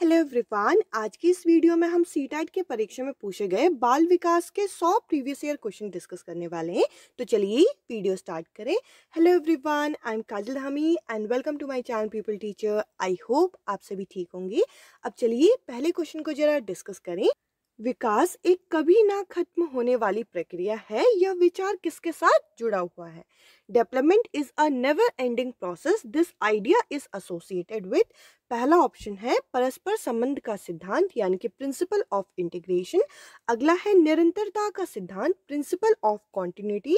Hello everyone. आज की इस वीडियो में हम सीटेट के परीक्षा में पूछे गए बाल विकास के 100 प्रीवियस ईयर क्वेश्चन डिस्कस करने वाले हैं। तो चलिए वीडियो स्टार्ट करें। Hello everyone, I am Kajal हमी and welcome to my channel people teacher. I hope आप सभी ठीक होंगे। अब चलिए पहले क्वेश्चन को जरा डिस्कस करें। विकास एक कभी ना खत्म होने वाली प्रक्रिया है। यह विचार किसके साथ जुड़ा हुआ है? Development is a never ending process. This idea is associated with. पहला ऑप्शन है परस्पर संबंध का सिद्धांत यानी कि प्रिंसिपल ऑफ इंटीग्रेशन। अगला है निरंतरता का सिद्धांत प्रिंसिपल ऑफ कॉन्टिन्यूटी,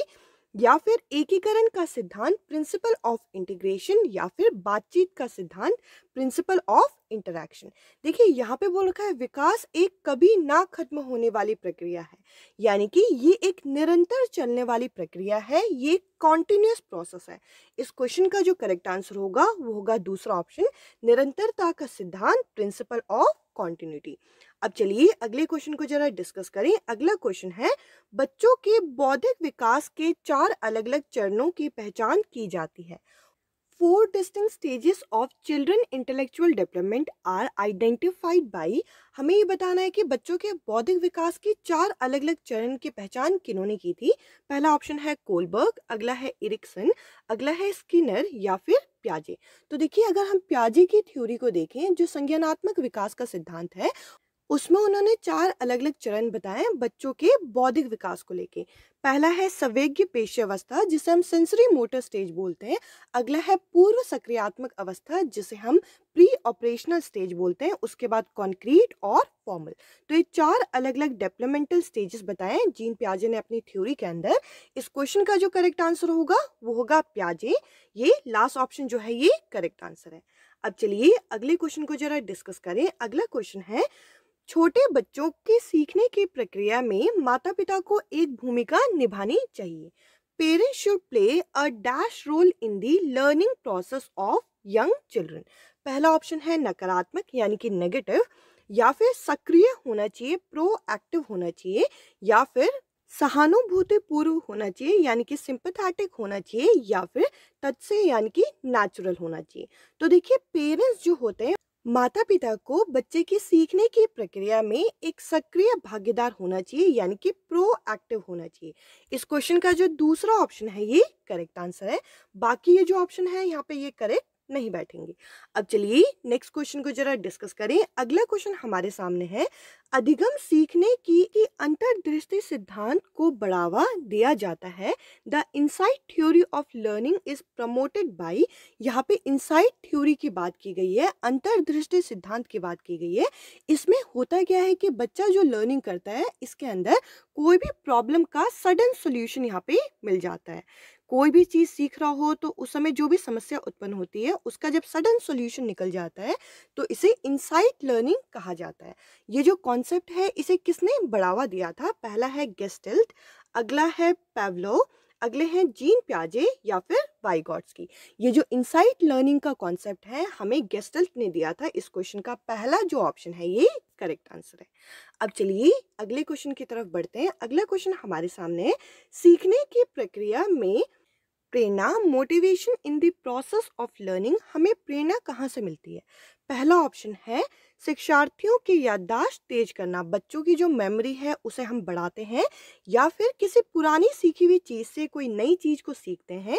या फिर एकीकरण का सिद्धांत प्रिंसिपल ऑफ इंटीग्रेशन, या फिर बातचीत का सिद्धांत प्रिंसिपल ऑफ इंटरैक्शन। देखिए यहाँ पे बोल रखा है विकास एक कभी ना खत्म होने वाली प्रक्रिया है, यानी कि ये एक निरंतर चलने वाली प्रक्रिया है, ये कॉन्टिन्यूस प्रोसेस है। इस क्वेश्चन का जो करेक्ट आंसर होगा वो होगा दूसरा ऑप्शन, निरंतरता का सिद्धांत प्रिंसिपल ऑफ कॉन्टिन्यूटी। अब चलिए अगले क्वेश्चन को जरा डिस्कस करें। अगला क्वेश्चन है बच्चों के बौद्धिक विकास के 4 अलग अलग चरणों की पहचान की जाती है। 4 distinct stages of children intellectual development are identified by। हमें ये बताना है कि बच्चों के बौद्धिक विकास के 4 अलग अलग चरण की पहचान किन्होंने की थी। पहला ऑप्शन है कोलबर्ग, अगला है एरिक्सन, अगला है स्किनर, या फिर प्याजे। तो देखिए अगर हम प्याजे की थ्योरी को देखें जो संज्ञानात्मक विकास का सिद्धांत है, उसमें उन्होंने 4 अलग अलग चरण बताए बच्चों के बौद्धिक विकास को लेके। पहला है संवेग्य पेशी अवस्था जिसे हम सेंसरी मोटर स्टेज बोलते हैं। अगला है पूर्व सक्रियात्मक अवस्था जिसे हम प्री ऑपरेशनल स्टेज बोलते हैं। उसके बाद कॉन्क्रीट और फॉर्मल। तो ये 4 अलग अलग डेवलपमेंटल स्टेजेस बताए जीन प्याजे ने अपनी थ्योरी के अंदर। इस क्वेश्चन का जो करेक्ट आंसर होगा वो होगा प्याजे। ये लास्ट ऑप्शन जो है ये करेक्ट आंसर है। अब चलिए अगले क्वेश्चन को जरा डिस्कस करें। अगला क्वेश्चन है छोटे बच्चों के सीखने की प्रक्रिया में माता पिता को एक भूमिका निभानी चाहिए। Parents should play a dash role in the learning process of young children. पहला ऑप्शन है नकारात्मक यानी कि नेगेटिव, या फिर सक्रिय होना चाहिए प्रोएक्टिव होना चाहिए, या फिर सहानुभूतिपूर्व होना चाहिए यानी कि सिंपैथेटिक होना चाहिए, या फिर तत्से यानी कि नेचुरल होना चाहिए। तो देखिए पेरेंट्स जो होते हैं माता पिता को बच्चे की सीखने की प्रक्रिया में एक सक्रिय भागीदार होना चाहिए यानी कि प्रोएक्टिव होना चाहिए। इस क्वेश्चन का जो दूसरा ऑप्शन है ये करेक्ट आंसर है। बाकी ये जो ऑप्शन है यहाँ पे ये करेक्ट नहीं बैठेंगे। अब चलिए नेक्स्ट क्वेश्चन को जरा डिस्कस करें। अगला क्वेश्चन हमारे सामने है अधिगम सीखने की अंतर्दृष्टि सिद्धांत को बढ़ावा दिया जाता है। The insight theory of learning is promoted by. यहाँ पे इनसाइट थ्योरी की बात की गई है, अंतर्दृष्टि सिद्धांत की बात की गई है। इसमें होता क्या है कि बच्चा जो लर्निंग करता है इसके अंदर कोई भी प्रॉब्लम का सडन सोल्यूशन यहाँ पे मिल जाता है। कोई भी चीज़ सीख रहा हो तो उस समय जो भी समस्या उत्पन्न होती है उसका जब सडन सॉल्यूशन निकल जाता है तो इसे इनसाइट लर्निंग कहा जाता है। ये जो कॉन्सेप्ट है इसे किसने बढ़ावा दिया था? पहला है गेस्टल्ट, अगला है पेवलोव, अगले हैं जीन प्याजे, या फिर वाइगॉट्स्की। ये जो इनसाइट लर्निंग का कॉन्सेप्ट है हमें गेस्टल्ट ने दिया था। इस क्वेश्चन का पहला जो ऑप्शन है ये करेक्ट आंसर है। अब चलिए अगले क्वेश्चन की तरफ बढ़ते हैं। अगला क्वेश्चन हमारे सामने है सीखने की प्रक्रिया में प्रेरणा, motivation in the process of learning. हमें प्रेरणा कहाँ से मिलती है? पहला ऑप्शन है शिक्षार्थियों की याददाश्त तेज करना, बच्चों की जो मेमोरी है उसे हम बढ़ाते हैं, या फिर किसी पुरानी सीखी हुई चीज से कोई नई चीज को सीखते हैं,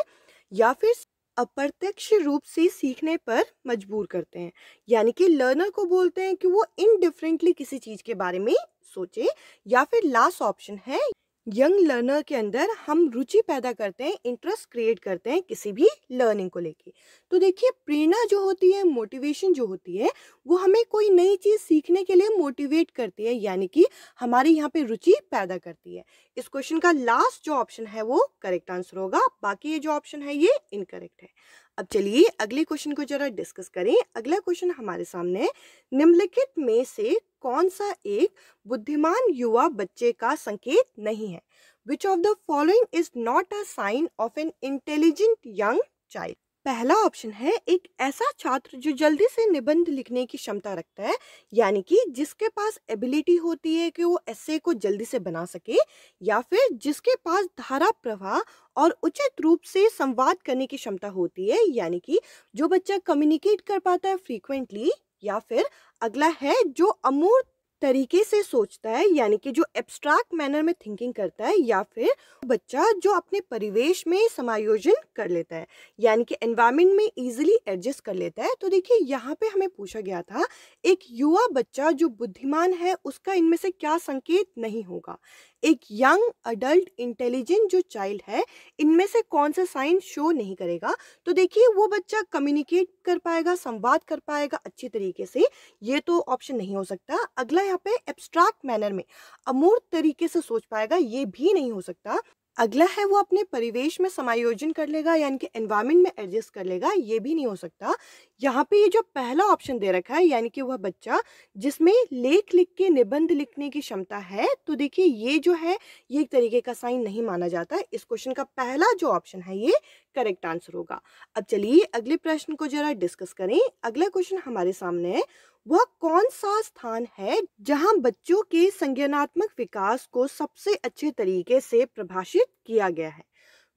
या फिर अप्रत्यक्ष रूप से सीखने पर मजबूर करते हैं, यानी कि लर्नर को बोलते हैं कि वो इनडिफरेंटली किसी चीज के बारे में सोचे, या फिर लास्ट ऑप्शन है यंग लर्नर के अंदर हम रुचि पैदा करते हैं, इंटरेस्ट क्रिएट करते हैं किसी भी लर्निंग को लेके। तो देखिए प्रेरणा जो होती है, मोटिवेशन जो होती है वो हमें कोई नई चीज़ सीखने के लिए मोटिवेट करती है, यानी कि हमारे यहाँ पे रुचि पैदा करती है। इस क्वेश्चन का लास्ट जो ऑप्शन है वो करेक्ट आंसर होगा, बाकी ये जो ऑप्शन है ये इनकरेक्ट है। अब चलिए अगले क्वेश्चन को जरा डिस्कस करें। अगला क्वेश्चन हमारे सामने है निम्नलिखित में से कौन सा एक बुद्धिमान युवा बच्चे का संकेत नहीं है? Which of the following is not a sign of an intelligent young child? पहला ऑप्शन है एक ऐसा छात्र जो जल्दी से निबंध लिखने की क्षमता रखता है, यानी कि जिसके पास एबिलिटी होती है कि वो एस्से को जल्दी से बना सके, या फिर जिसके पास धारा प्रवाह और उचित रूप से संवाद करने की क्षमता होती है, यानी कि जो बच्चा कम्युनिकेट कर पाता है फ्रीक्वेंटली, या फिर अगला है जो अमूर्त तरीके से सोचता है यानी कि जो एब्स्ट्रैक्ट मैनर में थिंकिंग करता है, या फिर बच्चा जो अपने परिवेश में समायोजन कर लेता है यानी कि एनवायरनमेंट में इजीली एडजस्ट कर लेता है। तो देखिए यहाँ पे हमें पूछा गया था एक युवा बच्चा जो बुद्धिमान है उसका इनमें से क्या संकेत नहीं होगा। एक यंग अडल्ट इंटेलिजेंट जो चाइल्ड है इनमें से कौन सा साइन शो नहीं करेगा। तो देखिए वो बच्चा कम्युनिकेट कर पाएगा, संवाद कर पाएगा अच्छी तरीके से, ये तो ऑप्शन नहीं हो सकता। अगला यहाँ पे एब्स्ट्रैक्ट मैनर में अमूर्त तरीके से सोच पाएगा, ये भी नहीं हो सकता। अगला है वो अपने परिवेश में समायोजन कर लेगा यानी कि एनवायरनमेंट में एडजस्ट कर लेगा, ये भी नहीं हो सकता। यहाँ पे ये जो पहला ऑप्शन दे रखा है यानी कि वह बच्चा जिसमें लेख लिख के निबंध लिखने की क्षमता है, तो देखिए ये जो है ये एक तरीके का साइन नहीं माना जाता। इस क्वेश्चन का पहला जो ऑप्शन है ये करेक्ट आंसर होगा। अब चलिए अगले प्रश्न को जरा डिस्कस करें। अगला क्वेश्चन हमारे सामने है, वह कौन सा स्थान है जहां बच्चों के संज्ञानात्मक विकास को सबसे अच्छे तरीके से प्रभाषित किया गया है।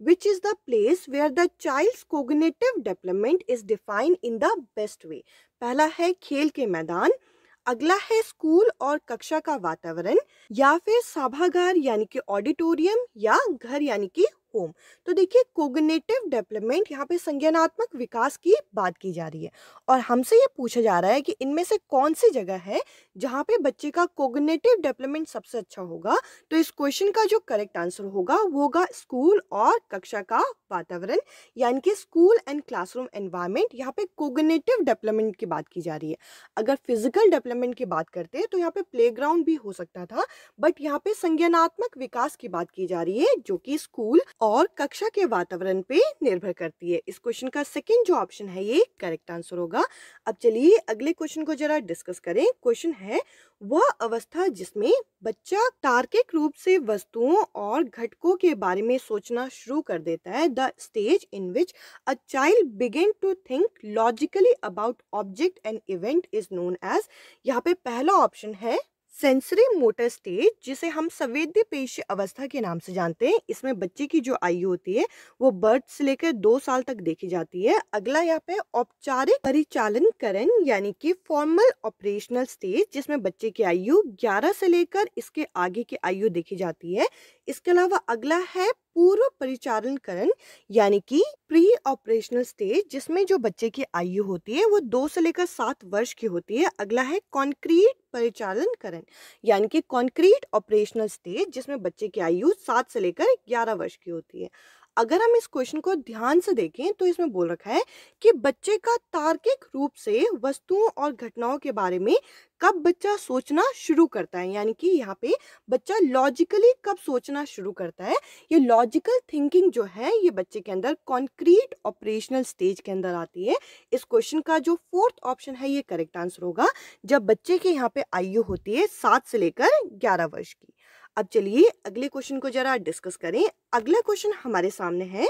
Which is the place where the child's cognitive development is defined in the best way। पहला है खेल के मैदान, अगला है स्कूल और कक्षा का वातावरण, या फिर सभागार यानी कि ऑडिटोरियम, या घर यानी कि होम। तो देखिए कोग्निटिव डेवलपमेंट यहाँ पे संज्ञानात्मक विकास की बात की जा रही है और हमसे ये पूछा जा रहा है कि इनमें से कौन सी जगह है जहाँ पे बच्चे का कोग्निटिव डेवलपमेंट सबसे अच्छा होगा। तो इस क्वेश्चन का जो करेक्ट आंसर होगा वो होगा स्कूल और कक्षा का वातावरण यानी कि स्कूल एंड क्लासरूम एनवायरनमेंट। यहाँ पे कोग्निटिव डेवलपमेंट की बात की जा रही है। अगर फिजिकल डेवलपमेंट की बात करते हैं तो यहाँ पे प्लेग्राउंड भी हो सकता था, बट यहाँ पे संज्ञानात्मक विकास की बात की जा रही है जो कि स्कूल और कक्षा के वातावरण पे निर्भर करती है। इस क्वेश्चन का सेकंड जो ऑप्शन है ये करेक्ट आंसर होगा। अब चलिए अगले क्वेश्चन को जरा डिस्कस करें। क्वेश्चन है, वह अवस्था जिसमें बच्चा तार्किक रूप से वस्तुओं और घटकों के बारे में सोचना शुरू कर देता है, the stage in which a child begin to think logically about object and event is known as. यहाँ पे पहला ऑप्शन है सेंसरी मोटर स्टेज, जिसे हम संवेद्य पेशी अवस्था के नाम से जानते हैं। इसमें बच्चे की जो आयु होती है वो बर्थ से लेकर 2 साल तक देखी जाती है। अगला यहाँ पे औपचारिक परिचालनकरण यानी कि फॉर्मल ऑपरेशनल स्टेज, जिसमें बच्चे की आयु 11 से लेकर इसके आगे की आयु देखी जाती है। इसके अलावा अगला है पूर्व परिचालनकरण यानी कि प्री ऑपरेशनल स्टेज, जिसमें जो बच्चे की आयु होती है वो 2 से लेकर 7 वर्ष की होती है। अगला है कॉन्क्रीट परिचालनकरण यानी कि कॉन्क्रीट ऑपरेशनल स्टेज, जिसमें बच्चे की आयु 7 से लेकर 11 वर्ष की होती है। अगर हम इस क्वेश्चन को ध्यान से देखें तो इसमें बोल रखा है कि बच्चे का तार्किक रूप से वस्तुओं और घटनाओं के बारे में कब बच्चा सोचना शुरू करता है, यानी कि यहाँ पे बच्चा लॉजिकली कब सोचना शुरू करता है। ये लॉजिकल थिंकिंग जो है ये बच्चे के अंदर कॉन्क्रीट ऑपरेशनल स्टेज के अंदर आती है। इस क्वेश्चन का जो फोर्थ ऑप्शन है ये करेक्ट आंसर होगा, जब बच्चे के यहाँ पे आयु होती है 7 से लेकर 11 वर्ष की। अब चलिए अगले क्वेश्चन को जरा डिस्कस करें। अगला क्वेश्चन हमारे सामने है।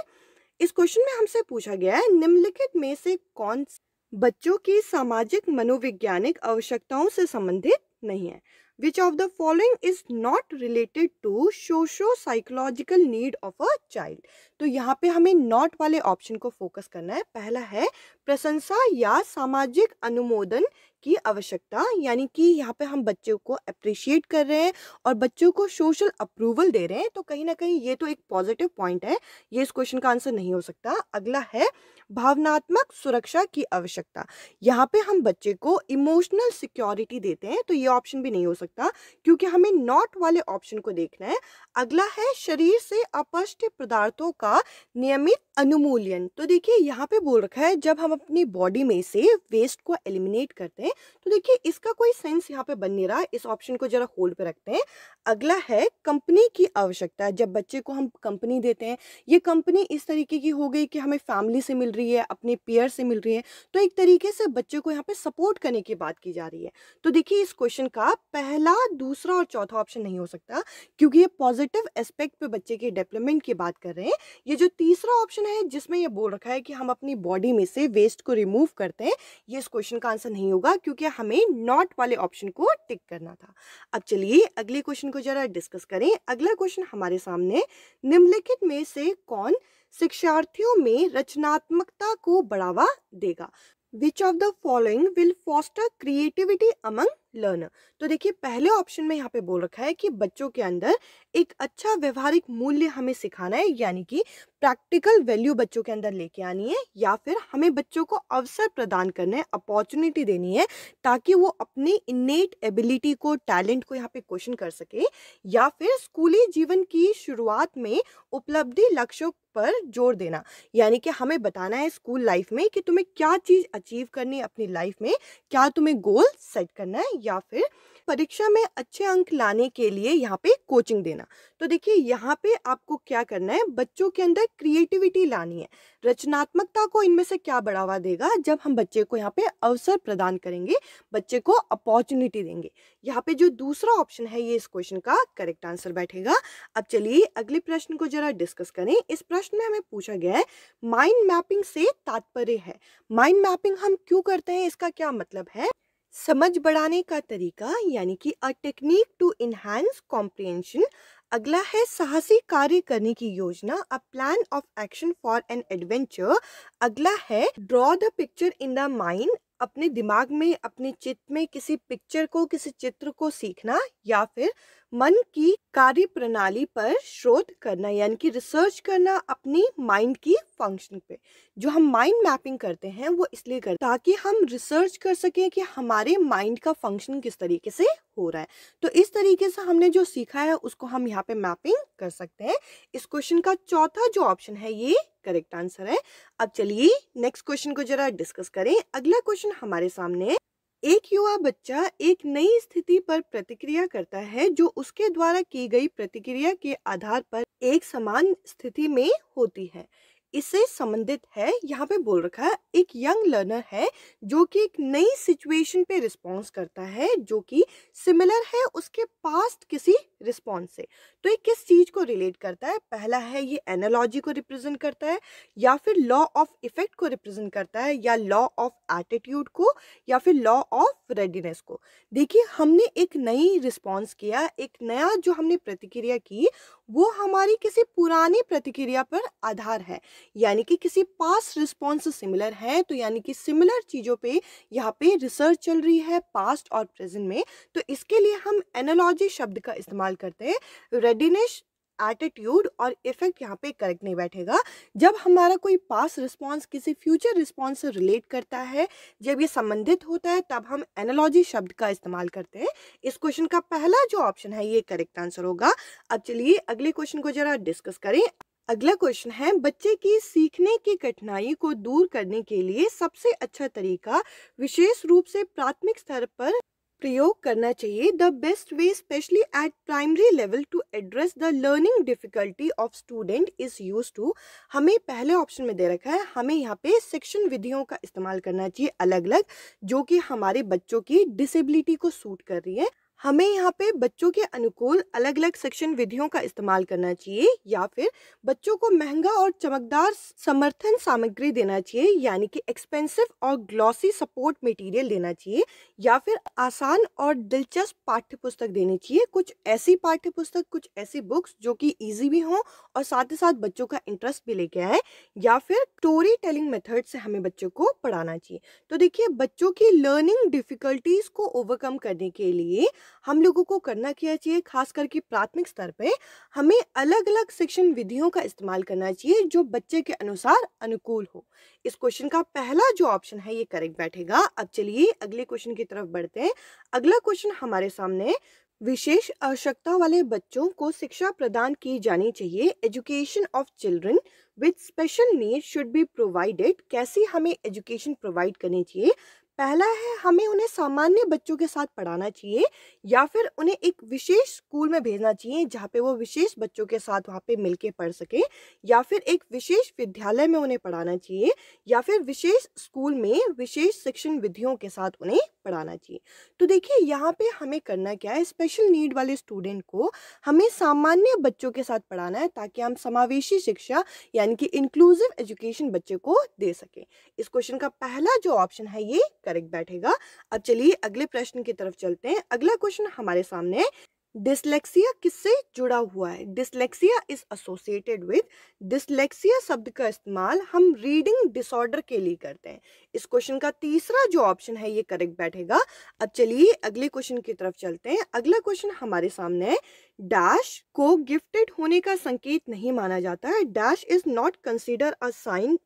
इस क्वेश्चन में हमसे पूछा गया है, निम्नलिखित में से कौन बच्चों की सामाजिक मनोवैज्ञानिक आवश्यकताओं से संबंधित नहीं है। Which of the following is not related to socio-psychological need of a child। तो यहाँ पे हमें नॉट वाले ऑप्शन को फोकस करना है। पहला है प्रशंसा या सामाजिक अनुमोदन की आवश्यकता, यानी कि यहाँ पे हम बच्चों को अप्रिशिएट कर रहे हैं और बच्चों को सोशल अप्रूवल दे रहे हैं, तो कहीं ना कहीं ये तो एक पॉजिटिव पॉइंट है, ये इस क्वेश्चन का आंसर नहीं हो सकता। अगला है भावनात्मक सुरक्षा की आवश्यकता, यहाँ पे हम बच्चे को इमोशनल सिक्योरिटी देते हैं, तो ये ऑप्शन भी नहीं हो सकता क्योंकि हमें नॉट वाले ऑप्शन को देखना है। अगला है शरीर से अपशिष्ट पदार्थों का नियमित अनुमूल्यन। तो देखिए यहाँ पे बोल रखा है जब हम अपनी बॉडी में से वेस्ट को एलिमिनेट करते हैं, तो देखिए इसका कोई सेंस यहाँ पे बन नहीं रहा, इस ऑप्शन को जरा होल्ड पे रखते हैं। अगला है कंपनी की आवश्यकता, जब बच्चे को हम कंपनी देते हैं, ये कंपनी इस तरीके की हो गई कि हमें फैमिली से मिल रही है, अपने पेयर से मिल रही है, तो एक तरीके से बच्चे को यहाँ पे सपोर्ट करने की बात की जा रही है। तो देखिए इस क्वेश्चन का पहला, दूसरा और चौथा ऑप्शन नहीं हो सकता क्योंकि ये पॉजिटिव एस्पेक्ट पे बच्चे के डेवलपमेंट की बात कर रहे हैं। ये जो तीसरा ऑप्शन है जिसमें ये बोल रखा है कि हम अपनी बॉडी में से वेस्ट को रिमूव करते हैं, ये इस क्वेश्चन का आंसर नहीं होगा क्योंकि हमें नॉट वाले ऑप्शन को टिक करना था। अब चलिए अगले क्वेश्चन को जरा डिस्कस करें। अगला क्वेश्चन हमारे सामने, निम्नलिखित में से कौन शिक्षार्थियों में रचनात्मकता को बढ़ावा देगा। विच of the following will foster creativity among learner. तो देखिए पहले ऑप्शन में यहाँ पे बोल रखा है कि बच्चों के अंदर एक अच्छा व्यवहारिक मूल्य हमें सिखाना है, यानी कि प्रैक्टिकल वैल्यू बच्चों के अंदर लेके आनी है, या फिर हमें बच्चों को अवसर प्रदान करना है, अपॉर्चुनिटी देनी है ताकि वो अपनी इनेट एबिलिटी को, टैलेंट को यहाँ पे क्वेश्चन कर सके, या फिर स्कूली जीवन की शुरुआत में उपलब्धि लक्ष्यों पर जोर देना, यानी कि हमें बताना है स्कूल लाइफ में कि तुम्हें क्या चीज़ अचीव करनी है अपनी लाइफ में, क्या तुम्हें गोल सेट करना है, या फिर परीक्षा में अच्छे अंक लाने के लिए यहाँ पे कोचिंग देना। तो देखिए यहाँ पे आपको क्या करना है, बच्चों के अंदर क्रिएटिविटी लानी है, रचनात्मकता को इनमें से क्या बढ़ावा देगा, जब हम बच्चे को यहाँ पे अवसर प्रदान करेंगे, बच्चे को अपॉर्चुनिटी देंगे। यहाँ पे जो दूसरा ऑप्शन है ये इस क्वेश्चन का करेक्ट आंसर बैठेगा। अब चलिए अगले प्रश्न को जरा डिस्कस करें। इस प्रश्न में हमें पूछा गया है माइंड मैपिंग से तात्पर्य है। माइंड मैपिंग हम क्यों करते हैं, इसका क्या मतलब है? समझ बढ़ाने का तरीका, यानी कि a technique to enhance comprehension. अगला है साहसी कार्य करने की योजना, a plan of action for an adventure. अगला है draw the picture in the mind, अपने दिमाग में, अपने चित्त में किसी पिक्चर को, किसी चित्र को सीखना, या फिर मन की कार्य प्रणाली पर शोध करना, यानी कि रिसर्च करना अपनी माइंड की फंक्शन पे। जो हम माइंड मैपिंग करते हैं वो इसलिए करते हैं ताकि हम रिसर्च कर सकें कि हमारे माइंड का फंक्शन किस तरीके से हो रहा है। तो इस तरीके से हमने जो सीखा है उसको हम यहाँ पे मैपिंग कर सकते हैं। इस क्वेश्चन का चौथा जो ऑप्शन है ये करेक्ट आंसर है। अब चलिए नेक्स्ट क्वेश्चन को जरा डिस्कस करें। अगला क्वेश्चन हमारे सामने है, एक युवा बच्चा एक नई स्थिति पर प्रतिक्रिया करता है जो उसके द्वारा की गई प्रतिक्रिया के आधार पर एक समान स्थिति में होती है। इससे संबंधित है, यहाँ पे बोल रखा है एक यंग लर्नर है जो कि एक नई सिचुएशन पे रिस्पॉन्स करता है जो कि सिमिलर है उसके पास्ट किसी रिस्पॉन्स से। तो ये किस चीज को रिलेट करता है? पहला है ये एनालॉजी को रिप्रेजेंट करता है, या फिर लॉ ऑफ इफेक्ट को रिप्रेजेंट करता है, या लॉ ऑफ एटीट्यूड को, या फिर लॉ ऑफ रेडीनेस को। देखिए हमने एक नई रिस्पॉन्स किया, एक नया जो हमने प्रतिक्रिया की वो हमारी किसी पुरानी प्रतिक्रिया पर आधार है, यानी कि किसी पास्ट रिस्पॉन्स से सिमिलर है। तो यानी कि सिमिलर चीज़ों पे यहाँ पे रिसर्च चल रही है पास्ट और प्रेजेंट में। तो इसके लिए हम एनालॉजी शब्द का इस्तेमाल करते हैं। रेडीनेस, एटीट्यूड और इफेक्ट यहाँ पे करेक्ट नहीं बैठेगा। जब हमारा कोई पास्ट रिस्पॉन्स किसी फ्यूचर रिस्पॉन्स से रिलेट करता है, जब ये संबंधित होता है, तब हम एनालॉजी शब्द का इस्तेमाल करते हैं। इस क्वेश्चन का पहला जो ऑप्शन है ये करेक्ट आंसर होगा। अब चलिए अगले क्वेश्चन को जरा डिस्कस करें। अगला क्वेश्चन है बच्चे की सीखने की कठिनाई को दूर करने के लिए सबसे अच्छा तरीका विशेष रूप से प्राथमिक स्तर पर प्रयोग करना चाहिए। The best way specially at primary level to address the learning difficulty of student is use to. हमें पहले ऑप्शन में दे रखा है हमें यहाँ पे सेक्शन विधियों का इस्तेमाल करना चाहिए अलग अलग, जो कि हमारे बच्चों की डिसेबिलिटी को सूट कर रही है। हमें यहाँ पे बच्चों के अनुकूल अलग अलग सेक्शन विधियों का इस्तेमाल करना चाहिए, या फिर बच्चों को महंगा और चमकदार समर्थन सामग्री देना चाहिए, यानी कि एक्सपेंसिव और ग्लॉसी सपोर्ट मटेरियल देना चाहिए, या फिर आसान और दिलचस्प पाठ्य पुस्तक देनी चाहिए। कुछ ऐसी पाठ्य पुस्तक, कुछ ऐसी बुक्स जो कि इजी भी हों और साथ ही साथ बच्चों का इंटरेस्ट भी लेके आए, या फिर स्टोरी टेलिंग मेथड से हमें बच्चों को पढ़ाना चाहिए। तो देखिए बच्चों की लर्निंग डिफिकल्टीज को ओवरकम करने के लिए हम लोगों को करना क्या चाहिए, खास करके प्राथमिक स्तर पे हमें अलग अलग शिक्षण विधियों का इस्तेमाल करना चाहिए जो बच्चे के अनुसार अनुकूल हो। इस क्वेश्चन का पहला जो ऑप्शन है ये करेक्ट बैठेगा। अब चलिए अगले क्वेश्चन की तरफ बढ़ते हैं। अगला क्वेश्चन हमारे सामने, विशेष आवश्यकता वाले बच्चों को शिक्षा प्रदान की जानी चाहिए। Education of children with special need should be provided. कैसी हमें एजुकेशन प्रोवाइड करनी चाहिए? पहला है हमें उन्हें सामान्य बच्चों के साथ पढ़ाना चाहिए, या फिर उन्हें एक विशेष स्कूल में भेजना चाहिए जहाँ पे वो विशेष बच्चों के साथ वहाँ पे मिलके पढ़ सके, या फिर एक विशेष विद्यालय में उन्हें पढ़ाना चाहिए, या फिर विशेष स्कूल में विशेष शिक्षण विधियों के साथ उन्हें पढ़ाना चाहिए। तो देखिए यहाँ पे हमें करना क्या है, स्पेशल नीड वाले स्टूडेंट को हमें सामान्य बच्चों के साथ पढ़ाना है ताकि हम समावेशी शिक्षा यानी कि इंक्लूसिव एजुकेशन बच्चे को दे सके। इस क्वेश्चन का पहला जो ऑप्शन है ये करेक्ट बैठेगा। अब चलिए अगले प्रश्न की तरफ चलते हैं। अगला क्वेश्चन हमारे सामने है, डिसलेक्सिया किससे जुड़ा हुआ है? Dyslexia is associated with, dyslexia शब्द का इस्तेमाल हम रीडिंग डिसऑर्डर के लिए करते हैं। इस क्वेश्चन का तीसरा जो ऑप्शन है ये करेक्ट बैठेगा। अब चलिए अगले क्वेश्चन की तरफ चलते हैं। अगला क्वेश्चन हमारे सामने है, डैश को गिफ्टेड होने का संकेत नहीं माना जाता है। Dash is not consider a sign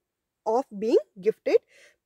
of being gifted.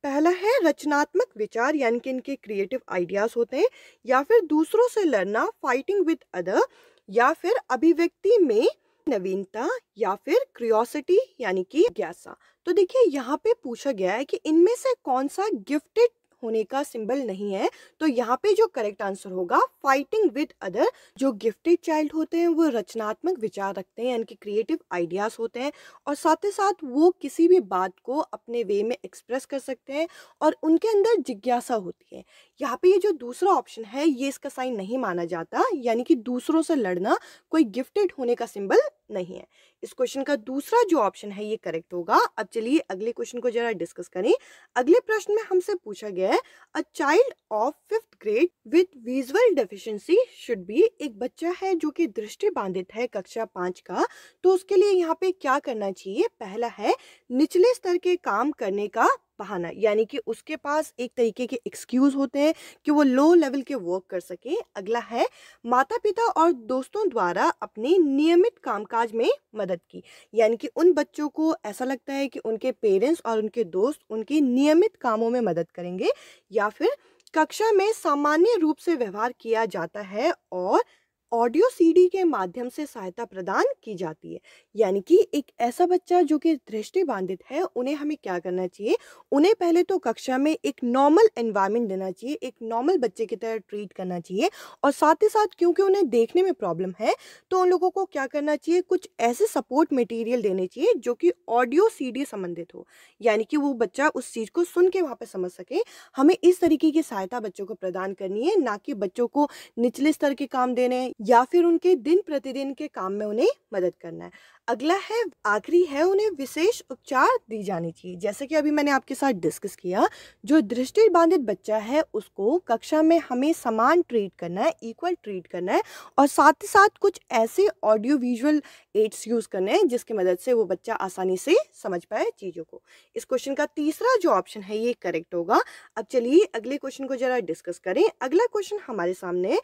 पहला है रचनात्मक विचार, यानी कि इनके क्रिएटिव आइडियाज होते हैं, या फिर दूसरों से लड़ना, फाइटिंग विद अदर, या फिर अभिव्यक्ति में नवीनता, या फिर क्रियोसिटी यानी कि जिज्ञासा। तो देखिए यहाँ पे पूछा गया है कि इनमें से कौन सा गिफ्टेड होने का सिंबल नहीं है। तो यहाँ पे जो करेक्ट आंसर होगा फाइटिंग विद अदर। जो गिफ्टेड चाइल्ड होते हैं वो रचनात्मक विचार रखते हैं, यानी कि क्रिएटिव आइडियाज होते हैं, और साथ ही साथ वो किसी भी बात को अपने वे में एक्सप्रेस कर सकते हैं और उनके अंदर जिज्ञासा होती है। यहाँ पे ये जो दूसरा ऑप्शन है ये इसका साइन नहीं माना जाता, यानी कि दूसरों से लड़ना कोई गिफ्टेड होने का सिंबल नहीं है। इस क्वेश्चन का दूसरा जो ऑप्शन है ये करेक्ट होगा। अब चलिए अगले क्वेश्चन को जरा डिस्कस करें। अगले प्रश्न में हमसे पूछा गया है, a child of 5th grade with visual deficiency should be. एक बच्चा है जो कि दृष्टि बाधित है कक्षा 5 का, तो उसके लिए यहाँ पे क्या करना चाहिए? पहला है निचले स्तर के काम करने का बहाना, यानी कि उसके पास एक तरीके के एक्सक्यूज होते हैं कि वो लो लेवल के वर्क कर सके। अगला है माता पिता और दोस्तों द्वारा अपने नियमित कामकाज में मदद की, यानी कि उन बच्चों को ऐसा लगता है कि उनके पेरेंट्स और उनके दोस्त उनके नियमित कामों में मदद करेंगे। या फिर कक्षा में सामान्य रूप से व्यवहार किया जाता है और ऑडियो सीडी के माध्यम से सहायता प्रदान की जाती है, यानी कि एक ऐसा बच्चा जो कि दृष्टि बाधित है उन्हें हमें क्या करना चाहिए? उन्हें पहले तो कक्षा में एक नॉर्मल एनवायरनमेंट देना चाहिए, एक नॉर्मल बच्चे की तरह ट्रीट करना चाहिए, और साथ ही साथ क्योंकि उन्हें देखने में प्रॉब्लम है तो उन लोगों को क्या करना चाहिए? कुछ ऐसे सपोर्ट मटेरियल देने चाहिए जो कि ऑडियो सीडी संबंधित हो, यानी कि वो बच्चा उस चीज़ को सुन के वहाँ पे समझ सके। हमें इस तरीके की सहायता बच्चों को प्रदान करनी है, ना कि बच्चों को निचले स्तर के काम देने हैं या फिर उनके दिन प्रतिदिन के काम में उन्हें मदद करना है। अगला है, आखिरी है, उन्हें विशेष उपचार दी जानी चाहिए। जैसे कि अभी मैंने आपके साथ डिस्कस किया, जो दृष्टि बाधित बच्चा है उसको कक्षा में हमें समान ट्रीट करना है, इक्वल ट्रीट करना है, और साथ ही साथ कुछ ऐसे ऑडियो विजुअल एड्स यूज करने हैं जिसकी मदद से वो बच्चा आसानी से समझ पाए चीज़ों को। इस क्वेश्चन का तीसरा जो ऑप्शन है ये करेक्ट होगा। अब चलिए अगले क्वेश्चन को जरा डिस्कस करें। अगला क्वेश्चन हमारे सामने है,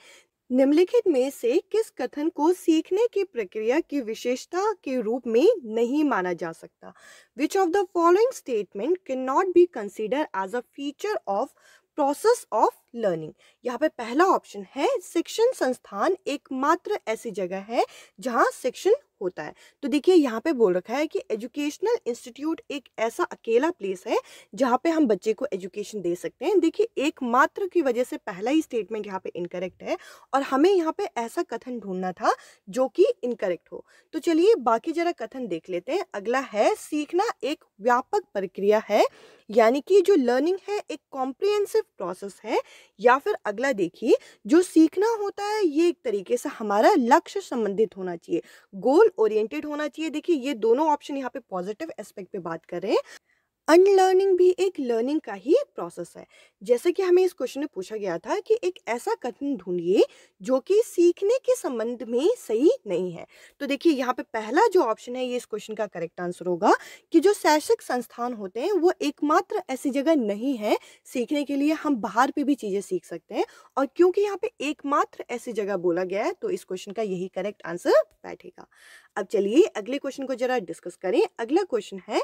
निम्नलिखित में से किस कथन को सीखने की प्रक्रिया की विशेषता के रूप में नहीं माना जा सकता? Which of the following statement can not be consider as a feature of process of learning. यहाँ पे पहला ऑप्शन है, शिक्षण संस्थान एकमात्र ऐसी जगह है जहाँ शिक्षण होता है। तो देखिए यहाँ पे बोल रखा है कि एजुकेशनल इंस्टीट्यूट एक ऐसा अकेला प्लेस है जहाँ पे हम बच्चे को एजुकेशन दे सकते हैं। देखिए एकमात्र की वजह से पहला ही स्टेटमेंट यहाँ पे इनकरेक्ट है, और हमें यहाँ पे ऐसा कथन ढूंढना था जो कि इनकरेक्ट हो। तो चलिए बाकी जरा कथन देख लेते हैं। अगला है, सीखना एक व्यापक प्रक्रिया है, यानी कि जो लर्निंग है एक कॉम्प्रिहेंसिव प्रोसेस है। या फिर अगला देखिए, जो सीखना होता है ये एक तरीके से हमारा लक्ष्य संबंधित होना चाहिए, गोल ओरिएंटेड होना चाहिए। देखिए ये दोनों ऑप्शन यहाँ पे पॉजिटिव एस्पेक्ट पे बात कर रहे हैं। अनलर्निंग भी एक लर्निंग का ही प्रोसेस है। जैसे कि हमें इस क्वेश्चन में पूछा गया था कि एक ऐसा कथन ढूंढिए जो कि सीखने के संबंध में सही नहीं है। तो देखिए यहाँ पे पहला जो ऑप्शन है ये इस क्वेश्चन का करेक्ट आंसर होगा कि जो शैक्षिक संस्थान होते हैं वो एकमात्र ऐसी जगह नहीं है सीखने के लिए, हम बाहर पे भी चीज़ें सीख सकते हैं। और क्योंकि यहाँ पे एकमात्र ऐसी जगह बोला गया है तो इस क्वेश्चन का यही करेक्ट आंसर बैठेगा। अब चलिए अगले क्वेश्चन को जरा डिस्कस करें। अगला क्वेश्चन है,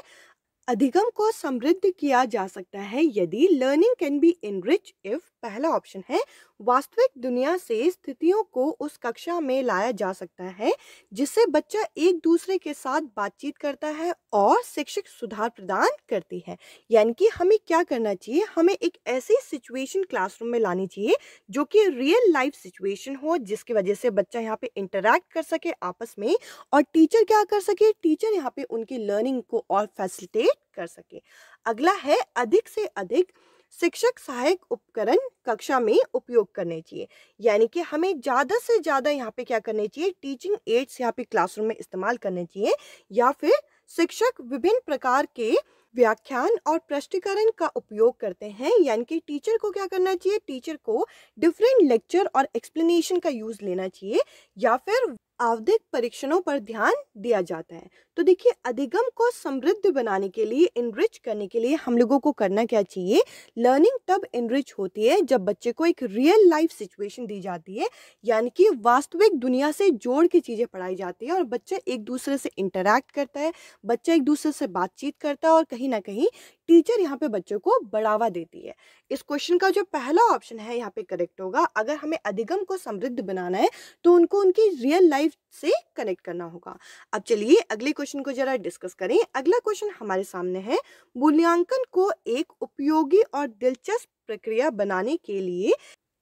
अधिगम को समृद्ध किया जा सकता है यदि learning can be enrich if. पहला ऑप्शन है, वास्तविक दुनिया से स्थितियों को उस कक्षा में लाया जा सकता है जिससे बच्चा एक दूसरे के साथ बातचीत करता है और शिक्षक सुधार प्रदान करती है। यानी कि हमें क्या करना चाहिए? हमें एक ऐसी सिचुएशन क्लासरूम में लानी चाहिए जो कि रियल लाइफ सिचुएशन हो, जिसकी वजह से बच्चा यहाँ पे इंटरैक्ट कर सके आपस में, और टीचर क्या कर सके? टीचर यहाँ पे उनकी लर्निंग को और फैसिलिटेट कर सके। अगला है, अधिक से अधिक शिक्षक सहायक उपकरण कक्षा में उपयोग करने चाहिए, यानी कि हमें ज़्यादा से ज़्यादा यहाँ पे क्या करने चाहिए? टीचिंग एड्स यहाँ पे क्लासरूम में इस्तेमाल करने चाहिए। या फिर शिक्षक विभिन्न प्रकार के व्याख्यान और प्रश्नीकरण का उपयोग करते हैं, यानी कि टीचर को क्या करना चाहिए, टीचर को डिफरेंट लेक्चर और एक्सप्लेनेशन का यूज लेना चाहिए या फिर आवधिक परीक्षणों पर ध्यान दिया जाता है। तो देखिए, अधिगम को समृद्ध बनाने के लिए, इनरिच करने के लिए हम लोगों को करना क्या चाहिए, लर्निंग तब इनरिच होती है जब बच्चे को एक रियल लाइफ सिचुएशन दी जाती है, यानी कि वास्तविक दुनिया से जोड़ के चीज़ें पढ़ाई जाती है और बच्चा एक दूसरे से इंटरैक्ट करता है, बच्चा एक दूसरे से बातचीत करता है और कहीं ना कहीं टीचर यहाँ पे बच्चों को बढ़ावा देती है। इस क्वेश्चन का जो पहला ऑप्शन है यहाँ पे करेक्ट होगा। अगर हमें अधिगम को समृद्ध बनाना है तो उनको उनकी रियल लाइफ से कनेक्ट करना होगा। अब चलिए अगले क्वेश्चन को जरा डिस्कस करें। अगला क्वेश्चन हमारे सामने है, मूल्यांकन को एक उपयोगी और दिलचस्प प्रक्रिया बनाने के लिए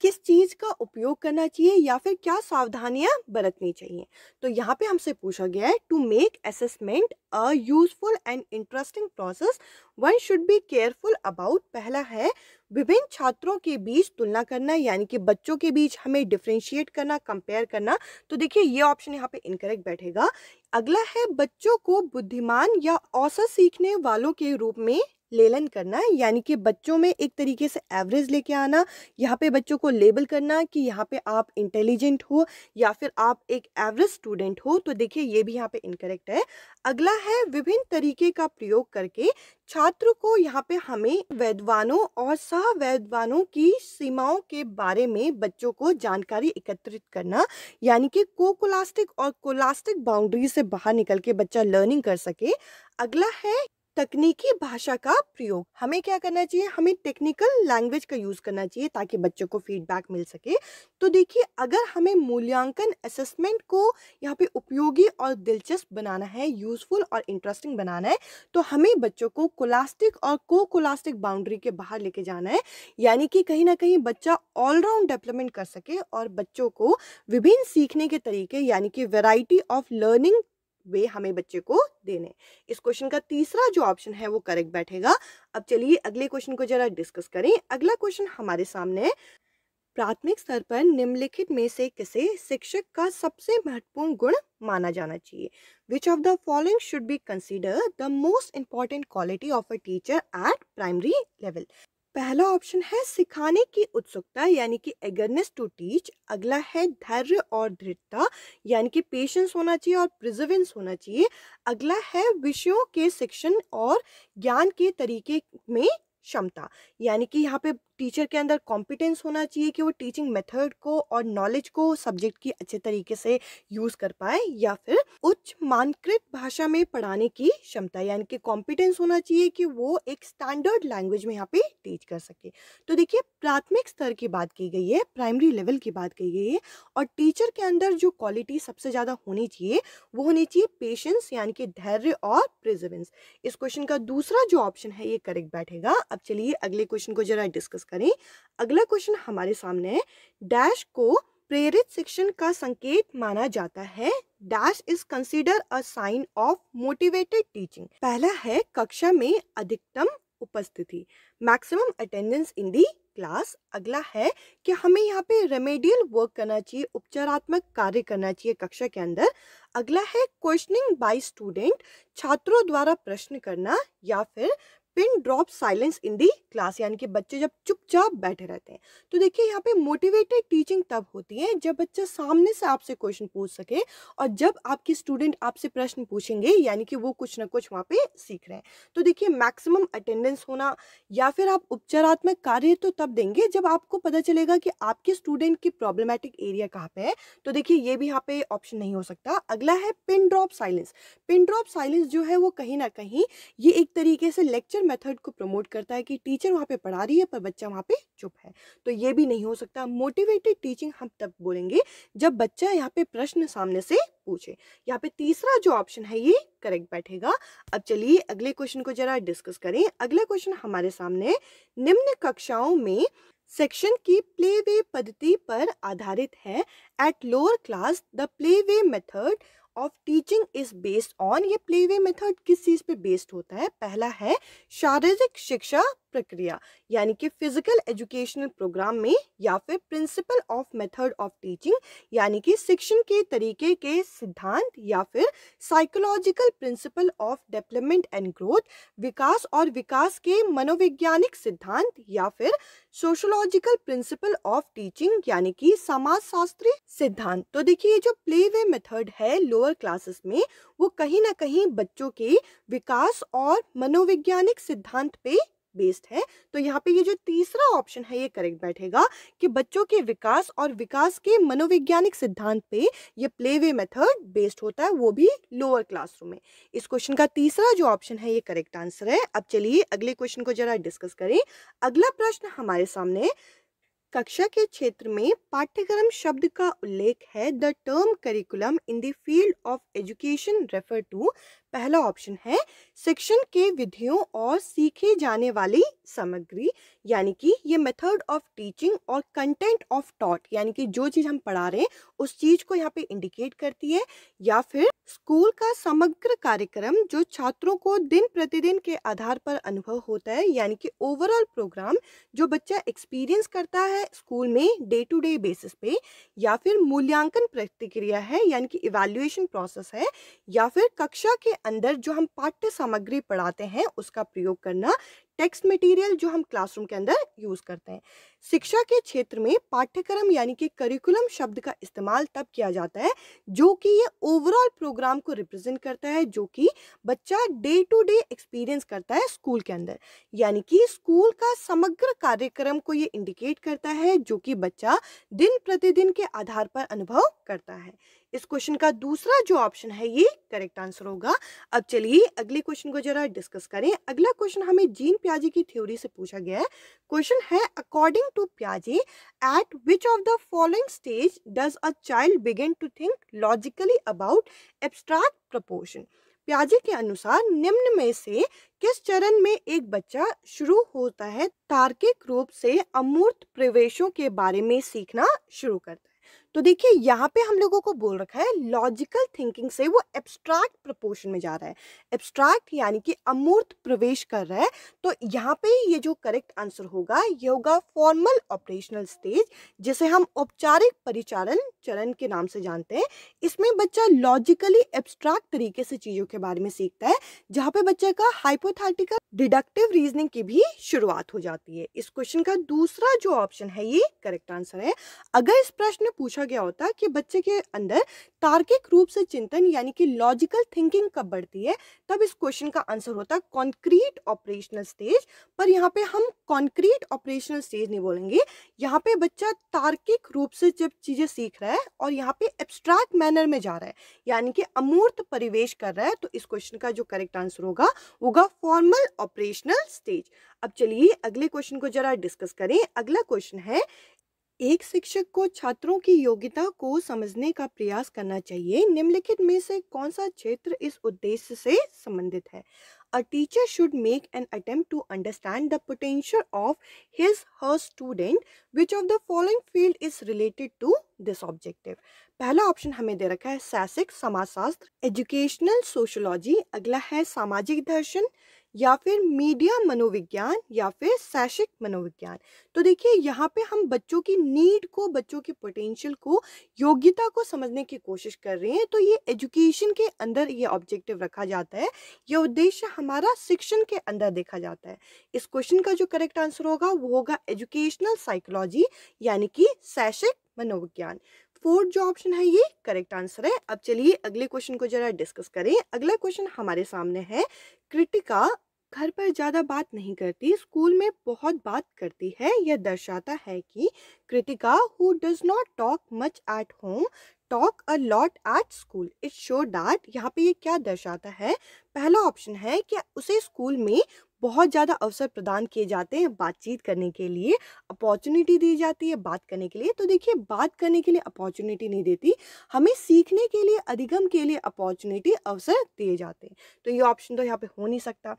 किस चीज का उपयोग करना चाहिए या फिर क्या सावधानियां बरतनी चाहिए। तो यहाँ पे हमसे पूछा गया है, to make assessment a useful and interesting process one should be careful about. पहला है विभिन्न छात्रों के बीच तुलना करना, यानी कि बच्चों के बीच हमें डिफ्रेंशिएट करना, कंपेयर करना। तो देखिए ये ऑप्शन यहाँ पे इनकरेक्ट बैठेगा। अगला है बच्चों को बुद्धिमान या औसत सीखने वालों के रूप में लेलन करना, यानी कि बच्चों में एक तरीके से एवरेज लेके आना, यहाँ पे बच्चों को लेबल करना कि यहाँ पे आप इंटेलिजेंट हो या फिर आप एक एवरेज स्टूडेंट हो। तो देखिए ये भी यहाँ पे इनकरेक्ट है। अगला है विभिन्न तरीके का प्रयोग करके छात्र को यहाँ पे हमें वैद्वानों और सह वैद्वानों की सीमाओं के बारे में बच्चों को जानकारी एकत्रित करना, यानी कि कोकोलास्टिक और कोलास्टिक बाउंड्री से बाहर निकल के बच्चा लर्निंग कर सके। अगला है तकनीकी भाषा का प्रयोग। हमें क्या करना चाहिए, हमें टेक्निकल लैंग्वेज का यूज करना चाहिए ताकि बच्चों को फीडबैक मिल सके। तो देखिए, अगर हमें मूल्यांकन असेसमेंट को यहाँ पे उपयोगी और दिलचस्प बनाना है, यूजफुल और इंटरेस्टिंग बनाना है, तो हमें बच्चों को कोलास्टिक और कोलास्टिक बाउंड्री के बाहर लेके जाना है, यानी कि कहीं ना कहीं बच्चा ऑलराउंड डेवलपमेंट कर सके और बच्चों को विभिन्न सीखने के तरीके, यानी कि वैरायटी ऑफ लर्निंग वे हमें बच्चे को देने। इस क्वेश्चन का तीसरा जो ऑप्शन है वो करेक्ट बैठेगा। अब चलिए अगले क्वेश्चन को जरा डिस्कस करें। अगला क्वेश्चन हमारे सामने है, प्राथमिक स्तर पर निम्नलिखित में से किसे शिक्षक का सबसे महत्वपूर्ण गुण माना जाना चाहिए। विच of the following should be consider the most important quality of a teacher at primary level. पहला ऑप्शन है सिखाने की उत्सुकता, यानी कि एगरनेस टू टीच। अगला है धैर्य और दृढ़ता, यानी कि पेशेंस होना चाहिए और प्रिजर्वेंस होना चाहिए। अगला है विषयों के शिक्षण और ज्ञान के तरीके में क्षमता, यानी कि यहाँ पे टीचर के अंदर कॉम्पिटेंस होना चाहिए कि वो टीचिंग मेथड को और नॉलेज को सब्जेक्ट की अच्छे तरीके से यूज कर पाए। या फिर उच्च मानकृत भाषा में पढ़ाने की क्षमता, यानी कि कॉम्पिटेंस होना चाहिए कि वो एक स्टैंडर्ड लैंग्वेज में यहाँ पे टीच कर सके। तो देखिए, प्राथमिक स्तर की बात की गई है, प्राइमरी लेवल की बात की गई है, और टीचर के अंदर जो क्वालिटी सबसे ज्यादा होनी चाहिए वो होनी चाहिए पेशेंस, यानी कि धैर्य और प्रिजर्वेंस। इस क्वेश्चन का दूसरा जो ऑप्शन है ये करेक्ट बैठेगा। अब चलिए अगले क्वेश्चन को जरा डिस्कस करें। अगला क्वेश्चन हमारे सामने है, डैश को प्रेरित शिक्षण का संकेत माना जाता है। Dash is consider a sign of motivated teaching. पहला है कक्षा में अधिकतम उपस्थिति, maximum attendance in the class. अगला है कि हमें यहाँ पे रेमेडियल वर्क करना चाहिए, उपचारात्मक कार्य करना चाहिए कक्षा के अंदर। अगला है क्वेश्चनिंग बाय स्टूडेंट, छात्रों द्वारा प्रश्न करना। या फिर pin drop silence in the class, यानी कि बच्चे जब चुपचाप बैठे रहते हैं। तो देखिए, यहाँ पे मोटिवेटेड टीचिंग तब होती है जब बच्चा सामने से आपसे क्वेश्चन पूछ सके और जब आपके स्टूडेंट आपसे प्रश्न पूछेंगे, यानी कि वो कुछ ना कुछ वहाँ पे सीख रहे हैं। तो देखिए, मैक्सिमम अटेंडेंस होना या फिर आप उपचारात्मक कार्य तो तब देंगे जब आपको पता चलेगा कि आपके स्टूडेंट की प्रॉब्लमेटिक एरिया कहाँ पे है। तो देखिए, ये भी यहाँ पे ऑप्शन नहीं हो सकता। अगला है pin drop silence. Pin drop silence जो है वो कहीं ना कहीं ये एक तरीके से लेक्चर मेथड को प्रमोट करता है कि टीचर वहाँ पे पढ़ा रही है पर बच्चा वहाँ पे चुप है। तो ये भी नहीं हो सकता। मोटिवेटेड टीचिंग हम तब बोलेंगे जब बच्चा यहाँ पे प्रश्न सामने से पूछे। यहाँ पे तीसरा जो ऑप्शन है ये करेक्ट बैठेगा। अब चलिए अगले क्वेश्चन को जरा डिस्कस करें। अगला क्वेश्चन हमारे सामने, निम्न कक्षाओं में सेक्शन की प्लेवे पद्धति पर आधारित है। At lower class the playway method of teaching is based on. ये प्लेवे मेथड किस चीज पे बेस्ड होता है? पहला है शारीरिक शिक्षा प्रक्रिया यानी कि फिजिकल एजुकेशनल प्रोग्राम में, या फिर principle of method of teaching यानी कि शिक्षण के तरीके के सिद्धांत, या फिर psychological principle of development and growth, विकास और विकास के मनोवैज्ञानिक सिद्धांत, या फिर सोशोलॉजिकल प्रिंसिपल ऑफ टीचिंग यानी कि समाजशास्त्री सिद्धांत। तो देखिए ये जो प्ले वे मेथड है लोअर क्लासेस में, वो कहीं ना कहीं बच्चों के विकास और मनोवैज्ञानिक सिद्धांत पे बेस्ड है। तो यहाँ पे ये जो तीसरा ऑप्शन है ये करेक्ट बैठेगा कि बच्चों के विकास और विकास के मनोवैज्ञानिक सिद्धांत पे ये प्ले वे मेथड बेस्ड होता है, वो भी लोअर क्लासरूम में। इस क्वेश्चन का तीसरा जो ऑप्शन है ये करेक्ट आंसर है। अब चलिए अगले क्वेश्चन को जरा डिस्कस करें। अगला प्रश्न हमारे सामने, कक्षा के क्षेत्र में पाठ्यक्रम शब्द का उल्लेख है। The term curriculum in the field of education refer to. पहला ऑप्शन है शिक्षण के विधियों और सीखे जाने वाली सामग्री, यानी कि ये मेथड ऑफ टीचिंग और कंटेंट ऑफ टॉट यानी कि जो चीज हम पढ़ा रहे हैं उस चीज को यहाँ पे इंडिकेट करती है, या फिर स्कूल का समग्र कार्यक्रम जो छात्रों को दिन प्रतिदिन के आधार पर अनुभव होता है, यानी कि ओवरऑल प्रोग्राम जो बच्चा एक्सपीरियंस करता है स्कूल में डे टू डे बेसिस पे, या फिर मूल्यांकन प्रतिक्रिया है यानी कि इवैल्यूएशन प्रोसेस है, या फिर कक्षा के अंदर जो हम पाठ्य सामग्री पढ़ाते हैं उसका प्रयोग करना, टेक्स्ट मटेरियल जो हम क्लासरूम के अंदर यूज करते हैं। शिक्षा के क्षेत्र में पाठ्यक्रम यानी कि करिकुलम शब्द का इस्तेमाल तब किया जाता है जो कि ये ओवरऑल प्रोग्राम को रिप्रेजेंट करता है, जो कि बच्चा डे टू डे एक्सपीरियंस करता है स्कूल के अंदर, यानी कि स्कूल का समग्र कार्यक्रम को ये इंडिकेट करता है जो कि बच्चा दिन प्रतिदिन के आधार पर अनुभव करता है। इस क्वेश्चन का दूसरा जो ऑप्शन है ये करेक्ट आंसर होगा। अब चलिए अगले क्वेश्चन को जरा डिस्कस करें। अगला क्वेश्चन हमें जीन पियाजे की थ्योरी से पूछा गया है। क्वेश्चन है, अकॉर्डिंग टू पियाजे at which of the following stage does a child begin to think logically about abstract proportion. पियाजे के अनुसार निम्न में से किस चरण में एक बच्चा शुरू होता है तार्किक रूप से अमूर्त प्रवेशों के बारे में सीखना शुरू करता है। तो देखिए यहाँ पे हम लोगों को बोल रखा है लॉजिकल थिंकिंग से वो एब्स्ट्रैक्ट प्रपोर्शन में जा रहा है। एब्स्ट्रैक्ट यानी कि अमूर्त प्रवेश कर रहा है। तो यहाँ पे ये जो करेक्ट आंसर होगा ये होगा फॉर्मल ऑपरेशनल स्टेज, जिसे हम औपचारिक परिचालन चरण के नाम से जानते हैं। इसमें बच्चा लॉजिकली एब्स्ट्रैक्ट तरीके से चीजों के बारे में सीखता है, जहाँ पे बच्चे का हाइपोथेटिकल डिडक्टिव रीजनिंग की भी शुरुआत हो जाती है। इस क्वेश्चन का दूसरा जो ऑप्शन है ये करेक्ट आंसर है। अगर इस प्रश्न में पूछा गया होता कि बच्चे के अंदर तार्किक रूप से चिंतन यानी कि लॉजिकल थिंकिंग कब बढ़ती है, तब इस क्वेश्चन का आंसर होता कॉन्क्रीट ऑपरेशनल स्टेज। पर यहाँ पे हम कॉन्क्रीट ऑपरेशनल स्टेज नहीं बोलेंगे, यहाँ पे बच्चा तार्किक रूप से जब चीजें सीख रहा है और यहाँ पे एब्स्ट्रैक्ट मैनर में जा रहा है यानी कि अमूर्त परिवेश कर रहा है, तो इस क्वेश्चन का जो करेक्ट आंसर होगा फॉर्मल ऑपरेशनल स्टेज। अब चलिए अगले क्वेश्चन को जरा डिस्कस करें। अगला क्वेश्चन है, एक शिक्षक को छात्रों की योग्यता को समझने का प्रयास करना चाहिए। निम्नलिखित में से कौन सा क्षेत्र इस उद्देश्य से संबंधित है? A teacher should make an attempt to understand the potential of her student. Which of the following field is related to this objective? पहला ऑप्शन हमें दे रखा है शैक्षिक समाजशास्त्र, एजुकेशनल सोशियोलॉजी, अगला है सामाजिक दर्शन, या फिर मीडिया मनोविज्ञान, या फिर शैक्षिक मनोविज्ञान। तो देखिए यहाँ पे हम बच्चों की नीड को, बच्चों के पोटेंशियल को, योग्यता को समझने की कोशिश कर रहे हैं। तो ये एजुकेशन के अंदर ये ऑब्जेक्टिव रखा जाता है, ये उद्देश्य हमारा शिक्षण के अंदर देखा जाता है। इस क्वेश्चन का जो करेक्ट आंसर होगा वो होगा एजुकेशनल साइकोलॉजी यानी कि शैक्षिक मनोविज्ञान। फोर्थ जो ऑप्शन है ये करेक्ट आंसर है। अब चलिए अगले क्वेश्चन को जरा डिस्कस करें। अगला क्वेश्चन हमारे सामने है, कृतिका घर पर ज्यादा बात नहीं करती, स्कूल में बहुत बात करती है। यह दर्शाता है कि Kritika who does not talk much at home talk a lot at school. It show that, यहाँ पे ये क्या दर्शाता है? पहला ऑप्शन है कि उसे स्कूल में बहुत ज़्यादा अवसर प्रदान किए जाते हैं बातचीत करने के लिए, अपॉर्चुनिटी दी जाती है बात करने के लिए। तो देखिए बात करने के लिए अपॉर्चुनिटी नहीं देती, हमें सीखने के लिए, अधिगम के लिए अपॉर्चुनिटी, अवसर दिए जाते हैं। तो ये ऑप्शन तो यहाँ पे हो नहीं सकता।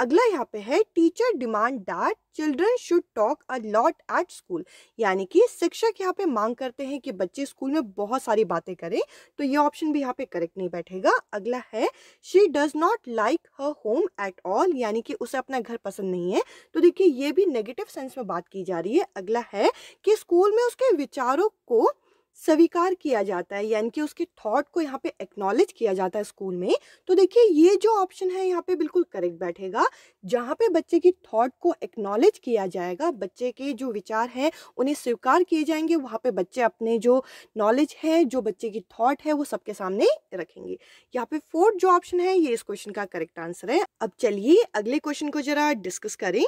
अगला यहाँ पे है teacher demand that children should talk a lot at school, यानी कि शिक्षक यहाँ पे मांग करते हैं कि बच्चे स्कूल में बहुत सारी बातें करें, तो ये ऑप्शन भी यहाँ पे करेक्ट नहीं बैठेगा। अगला है she does not like her home at all, यानी कि उसे अपना घर पसंद नहीं है, तो देखिए ये भी नेगेटिव सेंस में बात की जा रही है। अगला है कि स्कूल में उसके विचारों को स्वीकार किया जाता है, यानी कि उसके थॉट को यहाँ पे एक्नॉलेज किया जाता है स्कूल में, तो देखिए ये जो ऑप्शन है यहाँ पे बिल्कुल करेक्ट बैठेगा। जहाँ पे बच्चे की थॉट को एक्नॉलेज किया जाएगा, बच्चे के जो विचार हैं उन्हें स्वीकार किए जाएंगे, वहाँ पे बच्चे अपने जो नॉलेज है, जो बच्चे की थॉट है, वो सबके सामने रखेंगे। यहाँ पे फोर्थ जो ऑप्शन है ये इस क्वेश्चन का करेक्ट आंसर है। अब चलिए अगले क्वेश्चन को जरा डिस्कस करें।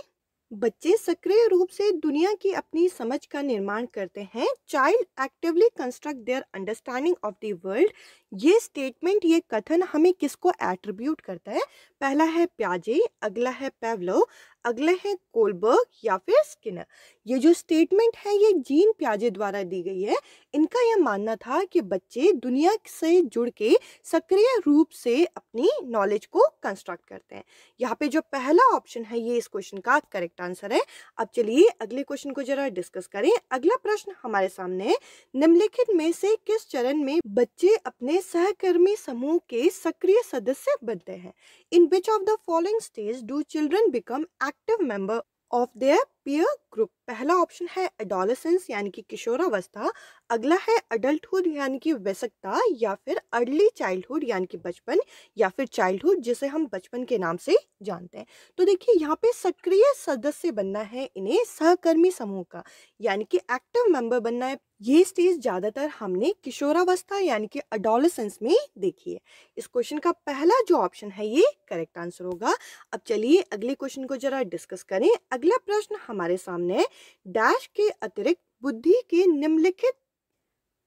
बच्चे सक्रिय रूप से दुनिया की अपनी समझ का निर्माण करते हैं। Child actively construct their understanding of the world. ये स्टेटमेंट, ये कथन हमें किसको एट्रीब्यूट करता है? पहला है प्याजे, अगला है पेवलोव, अगला है कोलबर्ग या फिर स्किनर। ये जो स्टेटमेंट है ये जीन प्याजे द्वारा दी गई है। इनका यह मानना था कि बच्चे दुनिया से जुड़ के सक्रिय रूप से अपनी नॉलेज को कंस्ट्रक्ट करते हैं। यहाँ पे जो पहला ऑप्शन है ये इस क्वेश्चन का करेक्ट आंसर है। अब चलिए अगले क्वेश्चन को जरा डिस्कस करें। अगला प्रश्न हमारे सामने है, निम्नलिखित में से किस चरण में बच्चे अपने सहकर्मी समूह के सक्रिय सदस्य बनते हैं? In which of the following stage do children become active member of their peer group? पहला ऑप्शन है एडोलेसेंस यानी कि किशोरावस्था, अगला है अडल्टहुड यानी कि वयस्कता, या फिर अर्ली चाइल्डहुड यानी कि बचपन, या फिर चाइल्डहुड जिसे हम बचपन के नाम से जानते हैं। तो देखिए यहाँ पे सक्रिय सदस्य बनना है इन्हें सहकर्मी समूह का, यानी कि एक्टिव मेंबर बनना है। ये स्टेज ज्यादातर हमने किशोरावस्था यानी कि अडोलेसेंस में देखी है। इस क्वेश्चन का पहला जो ऑप्शन है ये करेक्ट आंसर होगा। अब चलिए अगले क्वेश्चन को जरा डिस्कस करें। अगला प्रश्न हमारे सामने है, डैश के अतिरिक्त बुद्धि के निम्नलिखित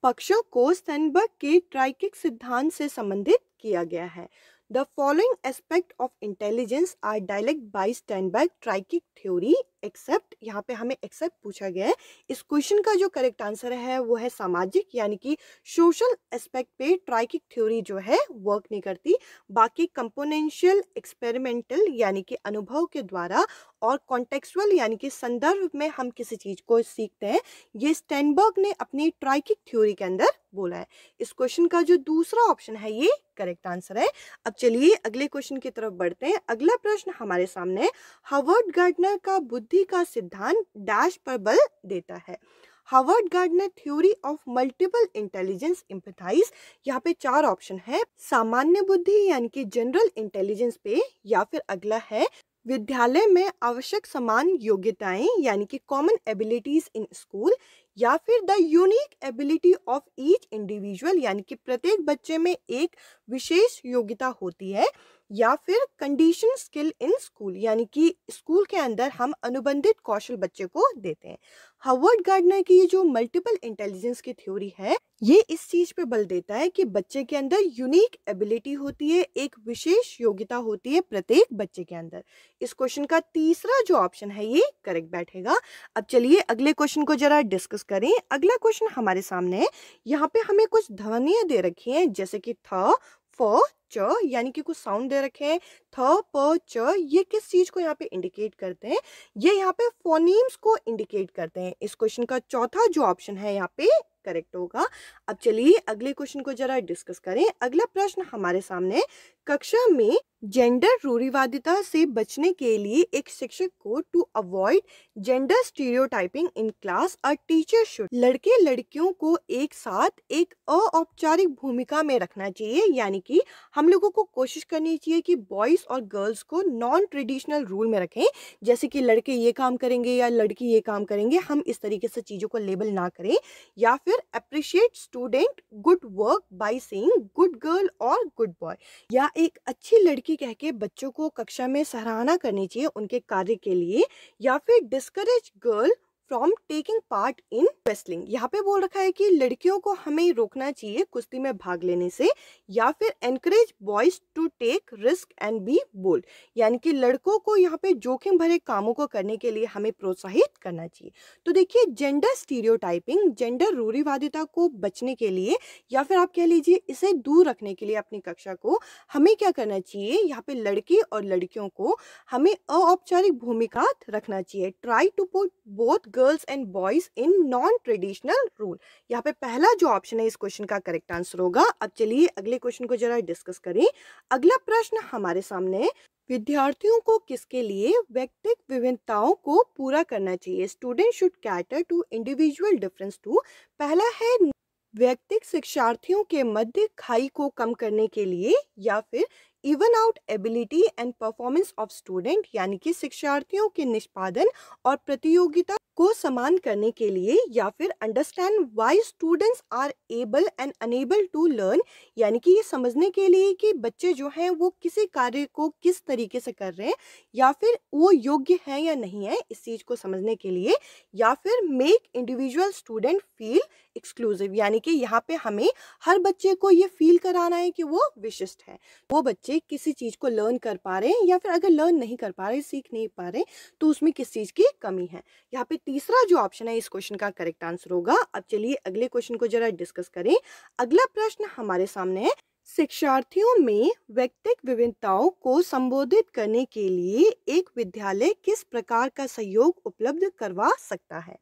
पक्षों को स्टेनबर्ग के ट्राइकिक सिद्धांत से संबंधित किया गया है। The following aspect of intelligence are dialect by Sternberg triarchic theory except, यहाँ पे हमें एक्सेप्ट पूछा गया है। इस क्वेश्चन का जो करेक्ट आंसर है वो है सामाजिक यानी कि सोशल एस्पेक्ट पे ट्राइकिक थ्योरी जो है वर्क नहीं करती। बाकी कंपोनेंशियल, एक्सपेरिमेंटल यानी कि अनुभव के द्वारा, और कॉन्टेक्सुअल यानी कि संदर्भ में हम किसी चीज को सीखते हैं, ये स्टेनबर्ग ने अपनी ट्राइकिक थ्योरी के अंदर बोला है। इस क्वेश्चन का जो दूसरा ऑप्शन है ये करेक्ट आंसर है। अब चलिए अगले क्वेश्चन की तरफ बढ़ते हैं। अगला प्रश्न हमारे सामने, हार्वर्ड गार्डनर का बुद्धि का सिद्धांत डैश पर बल देता है? Harvard gardener theory of multiple intelligence empathise. यहाँ पे चार ऑप्शन है, सामान्य बुद्धि यानी कि जनरल इंटेलिजेंस पे, या फिर अगला है विद्यालय में आवश्यक समान योग्यताएं यानी कि कॉमन एबिलिटीज इन स्कूल, या फिर the unique ability of each individual यानी कि प्रत्येक बच्चे में एक विशेष योग्यता होती है, या फिर कंडीशन स्किल इन स्कूल यानी कि स्कूल के अंदर हम अनुबंधित कौशल बच्चे को देते हैं। हार्वर्ड गार्डनर की ये जो मल्टीपल इंटेलिजेंस की थ्योरी है ये इस चीज पे बल देता है कि बच्चे के अंदर यूनिक एबिलिटी होती है, एक विशेष योग्यता होती है प्रत्येक बच्चे के अंदर। इस क्वेश्चन का तीसरा जो ऑप्शन है ये करेक्ट बैठेगा। अब चलिए अगले क्वेश्चन को जरा डिस्कस करें। अगला क्वेश्चन हमारे सामने है, यहाँ पे हमें कुछ ध्वनियां दे रखी हैं जैसे कि थ, फ, च, यानी कि कुछ साउंड दे रखे हैं थ, प, च। ये किस चीज को यहाँ पे इंडिकेट करते हैं? ये यहाँ पे फोनीम्स को इंडिकेट करते हैं। इस क्वेश्चन का चौथा जो ऑप्शन है यहाँ पे करेक्ट होगा। अब चलिए अगले क्वेश्चन को जरा डिस्कस करें। अगला प्रश्न हमारे सामने, कक्षा में जेंडर रूढ़िवादिता से बचने के लिए एक शिक्षक को to avoid gender stereotyping in class a teacher should, लड़के लड़कियों को एक साथ एक अऔपचारिक भूमिका में रखना चाहिए, यानी कि हम लोगों को कोशिश करनी चाहिए कि बॉयज और गर्ल्स को नॉन ट्रेडिशनल रूल में रखें, जैसे कि लड़के ये काम करेंगे या लड़की ये काम करेंगे, हम इस तरीके से चीजों को लेबल ना करें। या फिर appreciate student good work by saying good girl और गुड बॉय, या एक अच्छी लड़की कह के बच्चों को कक्षा में सराहना करनी चाहिए उनके कार्य के लिए, या फिर discourage girl from taking part in wrestling. यहाँ पे बोल रखा है कि लड़कियों को हमें रोकना चाहिए कुश्ती में भाग लेने से, या फिर encourage boys to take risk and be bold, यानी कि लड़कों को यहाँ पे जोखिम भरे कामों को करने के लिए हमें प्रोत्साहित करना चाहिए। तो देखिए, जेंडर स्टीरियोटाइपिंग, जेंडर रूढ़िवादिता को बचने के लिए, या फिर आप कह लीजिए इसे दूर रखने के लिए अपनी कक्षा को हमें क्या करना चाहिए, यहाँ पे लड़के और लड़कियों को हमें अऔपचारिक भूमिका रखना चाहिए। Try to put both girls and boys in non traditional rule. यहाँ पे पहला जो ऑप्शन है इस क्वेश्चन का करेक्ट आंसर होगा। अब चलिए अगले क्वेश्चन को जरा डिस्कस करें। अगला प्रश्न हमारे सामने है, विद्यार्थियों को किसके लिए व्यक्तिगत विभिन्नताओं को पूरा करना चाहिए? Student should cater to individual difference too. पहला है व्यक्तिगत शिक्षार्थियों के मध्य खाई को कम करने के लिए, या फिर even out ability and performance of student, यानी कि शिक्षार्थियों के निष्पादन और प्रतियोगिता को समान करने के लिए, या फिर understand why students are able and unable to learn, यानी कि ये समझने के लिए कि बच्चे जो हैं वो किसी कार्य को किस तरीके से कर रहे हैं, या फिर वो योग्य है या नहीं है, इस चीज को समझने के लिए, या फिर make individual student feel exclusive, यानी कि यहाँ पे हमें हर बच्चे को ये फील कराना है कि वो विशिष्ट है, वो बच्चे किसी चीज को लर्न कर पा रहे हैं, या फिर अगर लर्न नहीं कर पा रहे, सीख नहीं पा रहे, तो उसमें किस चीज की कमी है। यहाँ पे तीसरा जो ऑप्शन है इस क्वेश्चन का करेक्ट आंसर होगा। अब चलिए अगले क्वेश्चन को जरा डिस्कस करें। अगला प्रश्न हमारे सामने है, शिक्षार्थियों में व्यक्तिगत विभिन्नताओं को संबोधित करने के लिए एक विद्यालय किस प्रकार का सहयोग उपलब्ध करवा सकता है?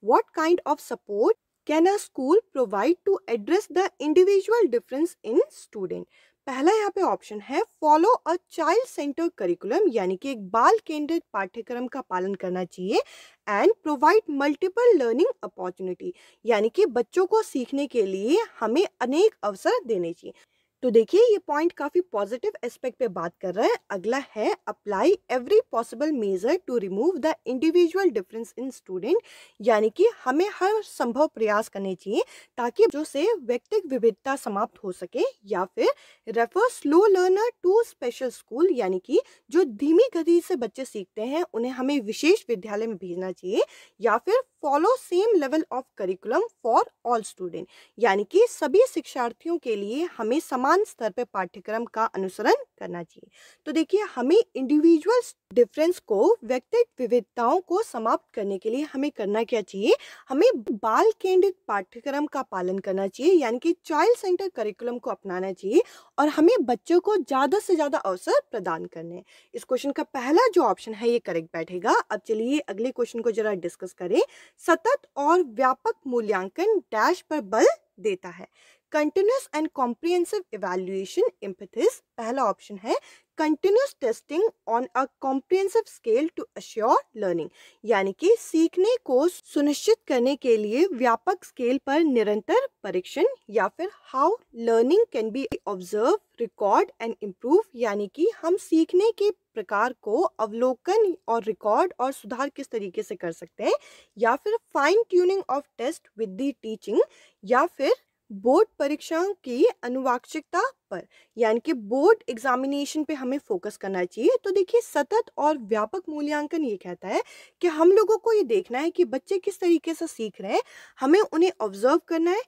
What kind of support can a school provide to address the individual difference in student? पहला यहाँ पे ऑप्शन है, follow a child centre curriculum, यानी कि एक बाल केंद्रित पाठ्यक्रम का पालन करना चाहिए, and provide multiple learning opportunity, यानी कि बच्चों को सीखने के लिए हमें अनेक अवसर देने चाहिए। तो देखिए, ये पॉइंट काफी पॉजिटिव एस्पेक्ट पे बात कर रहा है। अगला है, apply every possible measure to remove the individual difference in student, यानी कि हमें हर संभव प्रयास करने चाहिए ताकि जो से व्यक्तिगत विविधता समाप्त हो सके, या फिर refer slow learner to special school, यानी कि जो धीमी गति से बच्चे सीखते हैं उन्हें हमें विशेष विद्यालय में भेजना चाहिए, या फिर follow same level of curriculum for all student, यानी कि सभी शिक्षार्थियों के लिए हमें समान स्तर पर पाठ्यक्रम का अनुसरण करना चाहिए। तो देखिए, हमें इंडिविजुअल डिफरेंस को, व्यक्तिगत विविधताओं को समाप्त करने के लिए हमें करना क्या चाहिए? हमें बाल केंद्रित पाठ्यक्रम का पालन करना चाहिए, यानी कि चाइल्ड सेंटर करिकुलम को अपनाना चाहिए, और हमें बच्चों को ज्यादा से ज्यादा अवसर प्रदान करने हैं। इस क्वेश्चन का पहला जो ऑप्शन है ये करेक्ट बैठेगा। अब चलिए अगले क्वेश्चन को जरा डिस्कस करें। सतत और व्यापक मूल्यांकन डैश पर बल देता है? Continuous and comprehensive evaluation emphasis. पहला ऑप्शन है, continuous testing on a comprehensive scale to assure learning, यानी कि सीखने को सुनिश्चित करने के लिए व्यापक स्केल पर निरंतर परीक्षण, या फिर how learning can be observe, record and improve, यानी कि हम सीखने के प्रकार को अवलोकन और रिकॉर्ड और सुधार किस तरीके से कर सकते हैं, या फिर fine tuning of test with the teaching, या फिर बोर्ड परीक्षाओं की अनुवांशिकता पर, यानी कि बोर्ड एग्जामिनेशन पे हमें फोकस करना चाहिए। तो देखिए, सतत और व्यापक मूल्यांकन ये कहता है कि हम लोगों को ये देखना है कि बच्चे किस तरीके से सीख रहे हैं, हमें उन्हें ऑब्जर्व करना है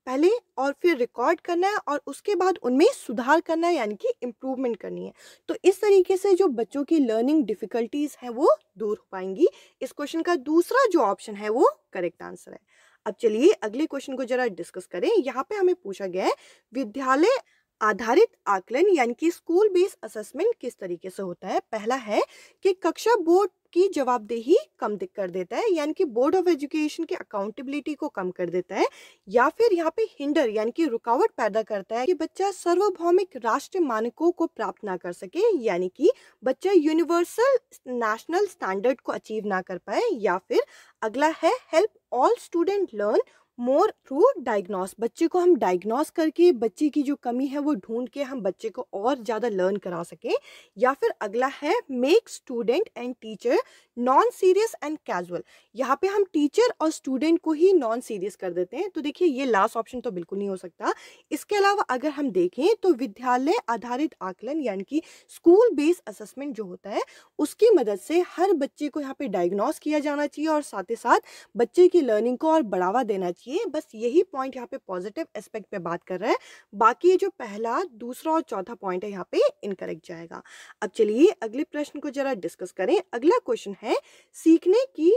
पहले, और फिर रिकॉर्ड करना है, और उसके बाद उनमें सुधार करना है, यानी कि इम्प्रूवमेंट करनी है। तो इस तरीके से जो बच्चों की लर्निंग डिफिकल्टीज हैं वो दूर हो पाएंगी। इस क्वेश्चन का दूसरा जो ऑप्शन है वो करेक्ट आंसर है। अब चलिए अगले क्वेश्चन को जरा डिस्कस करें। यहाँ पे हमें पूछा गया है, विद्यालय आधारित आकलन यानी कि स्कूल बेस्ड असेसमेंट किस तरीके से होता है? पहला है कि कक्षा बोर्ड की जवाबदेही कम कर देता है, यानी कि बोर्ड ऑफ एजुकेशन की अकाउंटेबिलिटी को कम कर देता है, या फिर यहाँ पे हिंडर यानी कि रुकावट पैदा करता है कि बच्चा सार्वभौमिक राष्ट्रीय मानकों को प्राप्त ना कर सके, यानी कि बच्चा यूनिवर्सल नेशनल स्टैंडर्ड को अचीव ना कर पाए, या फिर अगला है help all student learn more through diagnose, बच्चे को हम डायग्नोस करके बच्चे की जो कमी है वो ढूंढ के हम बच्चे को और ज़्यादा लर्न करा सकें। या फिर अगला है make student and teacher non serious and casual, यहाँ पे हम टीचर और स्टूडेंट को ही नॉन सीरियस कर देते हैं। तो देखिए ये लास्ट ऑप्शन तो बिल्कुल नहीं हो सकता। इसके अलावा अगर हम देखें तो विद्यालय आधारित आकलन यानी कि स्कूल बेस्ड असेसमेंट जो होता है उसकी मदद से हर बच्चे को यहाँ पे डायग्नोस किया जाना चाहिए और साथ ही साथ बच्चे की लर्निंग को और बढ़ावा देना चाहिए। बस यही पॉइंट यहाँ पे पॉजिटिव एस्पेक्ट पे बात कर रहा है, बाकी ये जो पहला, दूसरा और चौथा पॉइंट है यहाँ पे इनकरेक्ट जाएगा। अब चलिए अगले प्रश्न को जरा डिस्कस करें। अगला क्वेश्चन है सीखने की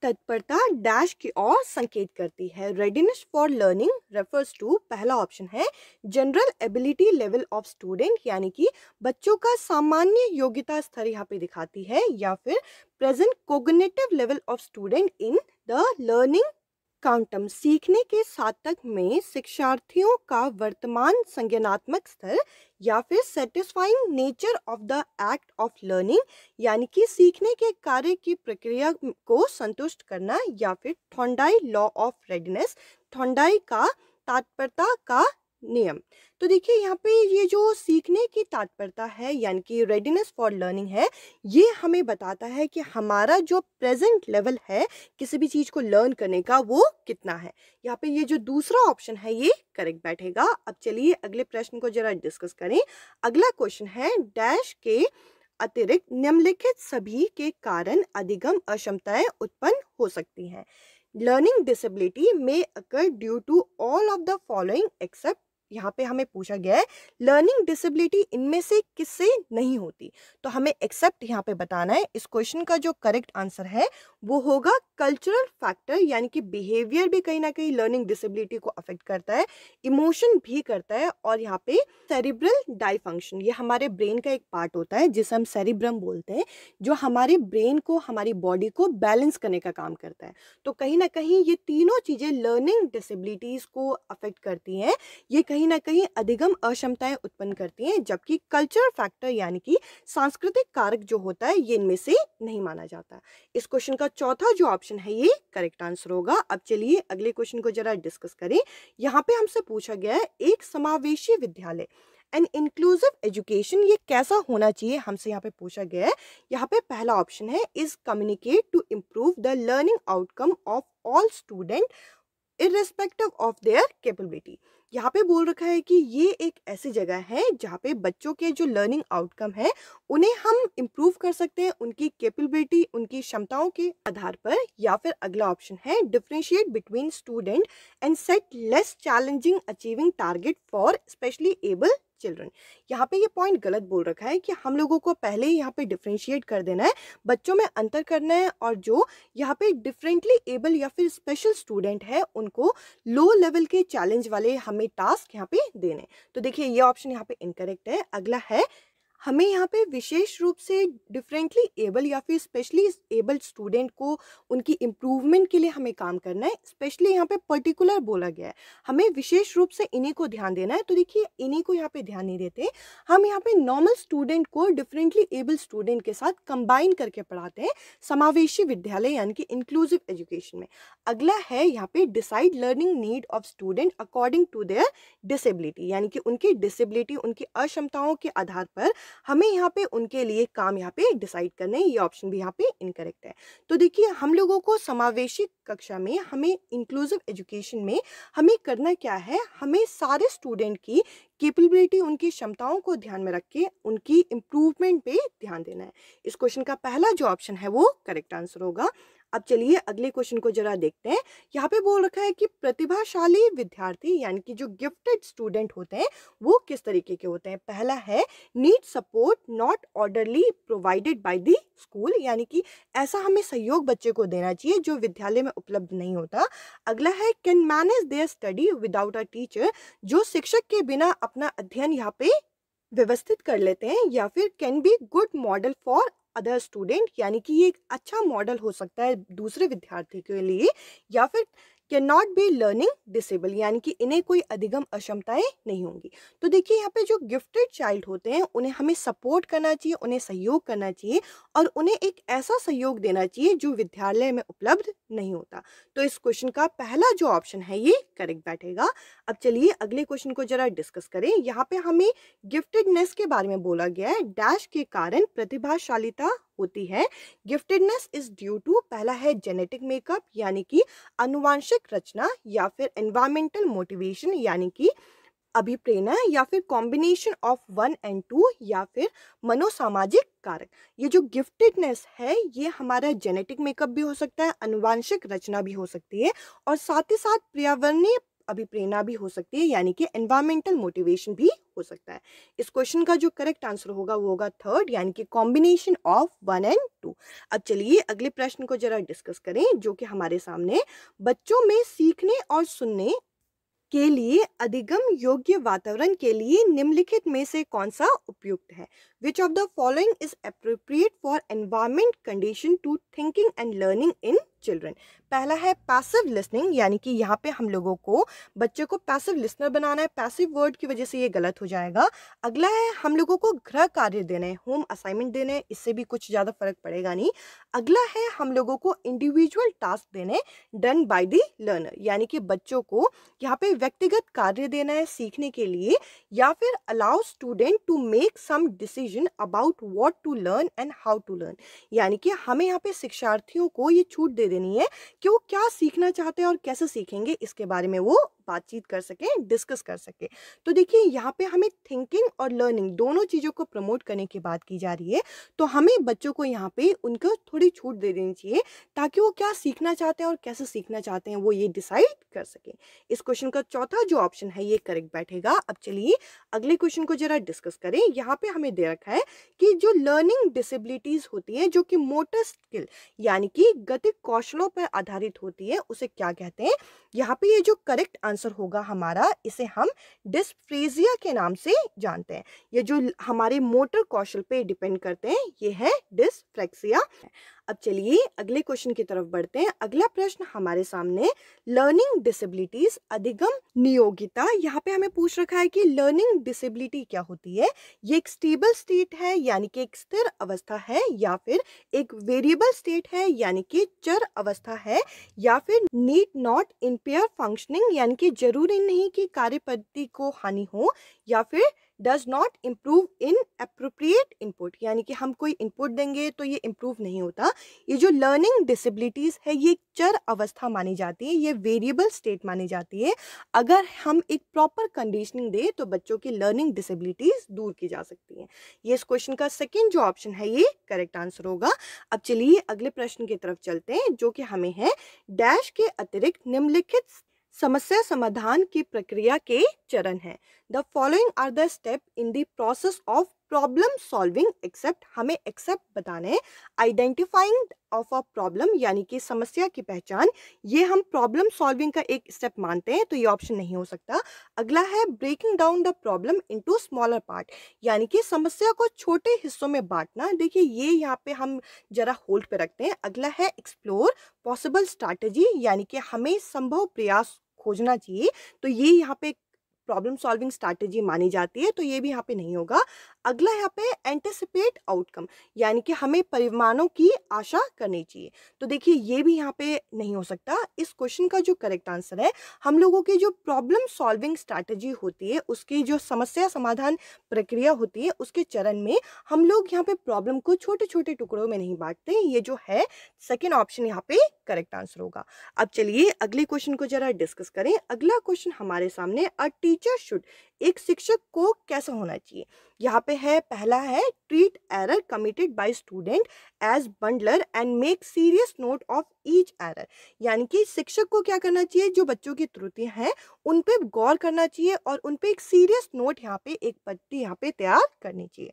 तत्परता डैश की ओर संकेत करती है। Readiness for learning refers to, पहला ऑप्शन है general ability level of student यानी कि बच्चों का सामान्य योग्यता स्तर यहाँ पे दिखाती है, या फिर present cognitive level of student in the learning काउंटम, सीखने के सार्थक में शिक्षार्थियों का वर्तमान संज्ञानात्मक स्तर, या फिर satisfying nature of the act of learning यानी कि सीखने के कार्य की प्रक्रिया को संतुष्ट करना, या फिर थॉर्नडाई लॉ ऑफ रेडीनेस, थॉर्नडाई का तात्परता का नियम। तो देखिए यहाँ पे ये जो सीखने की तात्परता है यानी कि रेडीनेस फॉर लर्निंग है, ये हमें बताता है कि हमारा जो प्रेजेंट लेवल है किसी भी चीज़ को लर्न करने का वो कितना है। यहाँ पे ये जो दूसरा ऑप्शन है ये करेक्ट बैठेगा। अब चलिए अगले प्रश्न को जरा डिस्कस करें। अगला क्वेश्चन है डैश के अतिरिक्त निम्नलिखित सभी के कारण अधिगम अक्षमताएं उत्पन्न हो सकती हैं। लर्निंग डिसेबिलिटी में occur due to all of the following except, यहाँ पे हमें पूछा गया है लर्निंग डिसेबिलिटी इनमें से किससे नहीं होती, तो हमें एक्सेप्ट यहाँ पे बताना है। इस क्वेश्चन का जो करेक्ट आंसर है वो होगा कल्चरल फैक्टर, यानी कि बिहेवियर भी कहीं ना कहीं लर्निंग डिसेबिलिटी को अफेक्ट करता है, इमोशन भी करता है, और यहाँ पे सेरिब्रल डाइफंक्शन, ये हमारे ब्रेन का एक पार्ट होता है जिसे हम सेरिब्रम बोलते हैं, जो हमारे ब्रेन को, हमारी बॉडी को बैलेंस करने का काम करता है। तो कहीं ना कहीं ये तीनों चीज़ें लर्निंग डिसेबिलिटीज़ को अफेक्ट करती हैं, ये कहीं ना कहीं अधिगम अक्षमताएं उत्पन्न करती हैं, जबकि कल्चर फैक्टर यानी कि सांस्कृतिक कारक जो होता है ये इनमें से नहीं माना जाता। इस क्वेश्चन का चौथा जो ऑप्शन है ये करेक्ट आंसर होगा। अब चलिए अगले क्वेश्चन को जरा डिस्कस करें। यहाँ पे हमसे पूछा गया है एक समावेशी विद्यालय एंड इंक्लूसिव एजुकेशन ये कैसा होना चाहिए, हमसे यहाँ पे पूछा गया है। यहाँ पे पहला ऑप्शन है is communicate to improve the learning outcome of all student irrespective of their capability. यहाँ पे बोल रखा है कि ये एक ऐसी जगह है जहाँ पे बच्चों के जो लर्निंग आउटकम है उन्हें हम इम्प्रूव कर सकते हैं उनकी कैपेबिलिटी, उनकी क्षमताओं के आधार पर। या फिर अगला ऑप्शन है differentiate between student and set less challenging achieving target for specially abled children. यहाँ पे ये पॉइंट गलत बोल रखा है कि हम लोगों को पहले ही यहाँ पे डिफरेंशिएट कर देना है, बच्चों में अंतर करना है, और जो यहाँ पे डिफरेंटली एबल या फिर स्पेशल स्टूडेंट है उनको लो लेवल के चैलेंज वाले हमें टास्क यहाँ पे देने। तो देखिए ये ऑप्शन यहाँ पे इनकरेक्ट है। अगला है हमें यहाँ पे विशेष रूप से डिफरेंटली एबल या फिर स्पेशली एबल स्टूडेंट को उनकी इम्प्रूवमेंट के लिए हमें काम करना है। स्पेशली यहाँ पे पर्टिकुलर बोला गया है, हमें विशेष रूप से इन्हीं को ध्यान देना है। तो देखिए इन्हीं को यहाँ पे ध्यान नहीं देते, हम यहाँ पे नॉर्मल स्टूडेंट को डिफरेंटली एबल स्टूडेंट के साथ कंबाइन करके पढ़ाते हैं समावेशी विद्यालय यानी कि इंक्लूसिव एजुकेशन में। अगला है यहाँ पे decide learning need of student according to their disability, यानी कि उनकी डिसेबिलिटी, उनकी अक्षमताओं के आधार पर हमें यहाँ पे उनके लिए काम यहाँ पे डिसाइड करने, ये ऑप्शन भी यहाँ पे इनकरेक्ट है। तो देखिए हम लोगों को समावेशी कक्षा में, हमें इंक्लूसिव एजुकेशन में हमें करना क्या है, हमें सारे स्टूडेंट की कैपेबिलिटी, उनकी क्षमताओं को ध्यान में रख के उनकी इम्प्रूवमेंट पे ध्यान देना है। इस क्वेश्चन का पहला जो ऑप्शन है वो करेक्ट आंसर होगा। अब चलिए अगले क्वेश्चन को जरा देखते हैं। यहाँ पे बोल रखा है कि प्रतिभाशाली विद्यार्थी यानी कि जो गिफ्टेड स्टूडेंट होते हैं वो किस तरीके के होते हैं। पहला है need support not orderly provided by the school, यानी कि ऐसा हमें सहयोग बच्चे को देना चाहिए जो विद्यालय में उपलब्ध नहीं होता। अगला है can manage there study without a teacher, जो शिक्षक के बिना अपना अध्ययन यहाँ पे व्यवस्थित कर लेते हैं। या फिर can be good model for other student, यानी कि ये एक अच्छा मॉडल हो सकता है दूसरे विद्यार्थी के लिए। या फिर can not be learning disable, यानी कि इन्हें कोई अधिगम अक्षमताएं नहीं होंगी। तो देखिए यहाँ पे जो गिफ्टेड चाइल्ड होते हैं उन्हें हमें सपोर्ट करना चाहिए, उन्हें सहयोग करना चाहिए और उन्हें एक ऐसा सहयोग देना चाहिए जो विद्यालय में उपलब्ध नहीं होता। तो इस क्वेश्चन का पहला जो ऑप्शन है ये करेक्ट बैठेगा। अब चलिए अगले क्वेश्चन को जरा डिस्कस करें। यहाँ पे हमें गिफ्टेडनेस के बारे में बोला गया है, डैश के कारण प्रतिभाशालीता होती है। गिफ्टेडनेस इज ड्यू टू, पहला है जेनेटिक मेकअप यानी कि आनुवांशिक रचना, या फिर एनवायरमेंटल मोटिवेशन यानी कि अभिप्रेरणा, या फिर कॉम्बिनेशन ऑफ 1 and 2, या फिर मनोसामाजिक कारक। ये जो गिफ्टेडनेस है ये हमारा जेनेटिक मेकअप भी हो सकता है, आनुवांशिक रचना भी हो सकती है और साथ ही साथ पर्यावरणीय अभिप्रेरणा भी हो सकती है, यानी कि एनवायरमेंटल मोटिवेशन भी हो सकता है। इस क्वेश्चन का जो करेक्ट आंसर होगा वो होगा थर्ड, यानी कि कॉम्बिनेशन ऑफ 1 and 2। अब चलिए अगले प्रश्न को जरा डिस्कस करें जो कि हमारे सामने, बच्चों में सीखने और सुनने के लिए अधिगम योग्य वातावरण के लिए निम्नलिखित में से कौन सा उपयुक्त है? Which of the following is appropriate for environment condition to thinking and learning in children? पहला है पैसिव लिसनिंग, यानी कि यहाँ पे हम लोगों को बच्चे को पैसिव लिसनर बनाना है, पैसिव वर्ड की वजह से ये गलत हो जाएगा। अगला है हम लोगों को गृह कार्य देने हैं, होम असाइनमेंट देने हैं, इससे भी कुछ ज़्यादा फर्क पड़ेगा नहीं। अगला है हम लोगों को इंडिविजुअल टास्क देने, डन बाय द लर्नर, यानी कि बच्चों को यहाँ पे व्यक्तिगत कार्य देना है सीखने के लिए, या फिर allow student to make some decision about what to learn and how to learn, यानी कि हमें यहाँ पे शिक्षार्थियों को ये छूट दे देनी है कि वो क्या सीखना चाहते हैं और कैसे सीखेंगे, इसके बारे में वो बातचीत कर सके, डिस्कस कर सके। तो देखिए यहाँ पे हमें थिंकिंग और लर्निंग दोनों चीज़ों को प्रमोट करने की बात की जा रही है, तो हमें बच्चों को यहाँ पे उनको थोड़ी छूट दे देनी चाहिए ताकि वो क्या सीखना चाहते हैं और कैसे सीखना चाहते हैं वो ये डिसाइड कर सकें। इस क्वेश्चन का चौथा जो ऑप्शन है ये करेक्ट बैठेगा। अब चलिए अगले क्वेश्चन को जरा डिस्कस करें। यहाँ पे हमें दे रखा है कि जो लर्निंग डिसेबिलिटीज होती है जो कि मोटर स्किल यानी कि गतिक कौशलों पर आधारित होती है उसे क्या कहते हैं? यहाँ पे ये जो करेक्ट आंसर होगा हमारा, इसे हम डिस्फ्रेजिया के नाम से जानते हैं। ये जो हमारे मोटर कौशल पे डिपेंड करते हैं ये है डिस्फ्रेक्सिया। अब चलिए अगले क्वेश्चन की तरफ बढ़ते हैं। अगला प्रश्न हमारे सामने, लर्निंग डिसेबिलिटीज अधिगम नियोगिता। यहाँ पे हमें पूछ रखा है कि लर्निंग डिसेबिलिटी क्या होती है? ये एक स्टेबल स्टेट है यानी कि एक स्थिर अवस्था है, या फिर एक वेरिएबल स्टेट है यानी कि चर अवस्था है, या फिर नीड नॉट इम्पेयर फंक्शनिंग यानी कि जरूरी नहीं कि कार्य पद्धति को हानि हो, या फिर does not improve in appropriate input यानी कि हम कोई इनपुट देंगे तो ये इम्प्रूव नहीं होता। ये जो लर्निंग डिसेबिलिटीज है ये चर अवस्था मानी जाती है, ये वेरिएबल स्टेट मानी जाती है। अगर हम एक प्रॉपर कंडीशनिंग दे तो बच्चों की लर्निंग डिसेबिलिटीज दूर की जा सकती हैं। ये इस क्वेश्चन का सेकेंड जो ऑप्शन है ये करेक्ट आंसर होगा। अब चलिए अगले प्रश्न की तरफ चलते हैं जो कि हमें है, डैश के अतिरिक्त निम्नलिखित समस्या समाधान की प्रक्रिया के चरण हैं। The following are the step in the process of problem solving except, हमें एक्सेप्ट बताने हैं। आइडेंटिफाइंग ऑफ अ प्रॉब्लम यानी कि समस्या की पहचान, ये हम प्रॉब्लम सॉल्विंग का एक स्टेप मानते हैं तो ये ऑप्शन नहीं हो सकता। अगला है breaking down the problem into smaller part यानी कि समस्या को छोटे हिस्सों में बांटना। देखिए ये यहाँ पे हम जरा होल्ड पे रखते हैं। अगला है एक्सप्लोर पॉसिबल स्ट्रैटेजी यानी कि हमें संभव प्रयास खोजना चाहिए, तो ये यहाँ पे प्रॉब्लम सॉल्विंग स्ट्रैटेजी मानी जाती है, तो ये भी यहाँ पे नहीं होगा। अगला यहाँ पे एंटिसिपेट आउटकम यानी कि हमें परिणामों की आशा करनी चाहिए, तो देखिए ये भी यहाँ पे नहीं हो सकता। इस क्वेश्चन का जो करेक्ट आंसर है, हम लोगों की जो प्रॉब्लम सॉल्विंग स्ट्रैटेजी होती है उसकी जो समस्या समाधान प्रक्रिया होती है उसके चरण में हम लोग यहाँ पे प्रॉब्लम को छोटे छोटे टुकड़ों में नहीं बांटते। ये जो है सेकेंड ऑप्शन यहाँ पे करेक्ट आंसर होगा। अब चलिए अगले क्वेश्चन को जरा डिस्कस करें। अगला क्वेश्चन हमारे सामने, अ टीचर शुड, एक शिक्षक को कैसा होना चाहिए? यहाँ पे है, पहला है treat error committed by student as blunder and make serious note of each error, यानी कि शिक्षक को क्या करना चाहिए, जो बच्चों की त्रुटियां हैं उन पे गौर करना चाहिए और उन पे एक सीरियस नोट यहाँ पे एक पट्टी यहाँ पे तैयार करनी चाहिए।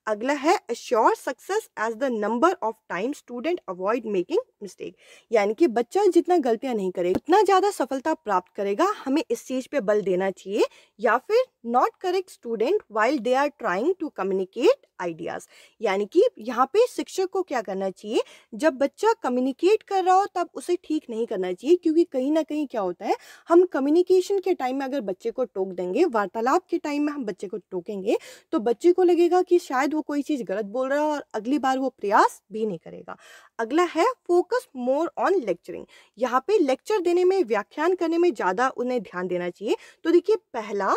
अगला है assure success as the number of time student avoid making mistake, यानी कि बच्चा जितना गलतियां नहीं करेगा उतना ज़्यादा सफलता प्राप्त करेगा, हमें इस चीज़ पे बल देना चाहिए। या फिर not correct student while they are trying to communicate ideas, यानी कि यहाँ पे शिक्षक को क्या करना चाहिए, जब बच्चा कम्युनिकेट कर रहा हो तब उसे ठीक नहीं करना चाहिए, क्योंकि कहीं ना कहीं क्या होता है, हम कम्युनिकेशन के टाइम में अगर बच्चे को टोक देंगे, वार्तालाप के टाइम में हम बच्चे को टोकेंगे, तो बच्चे को लगेगा कि शायद वो कोई चीज़ गलत बोल रहा है और अगली बार वो प्रयास भी नहीं करेगा। अगला है फोकस मोर ऑन लेक्चरिंग, यहाँ पे लेक्चर देने में, व्याख्यान करने में ज़्यादा उन्हें ध्यान देना चाहिए। तो देखिए पहला,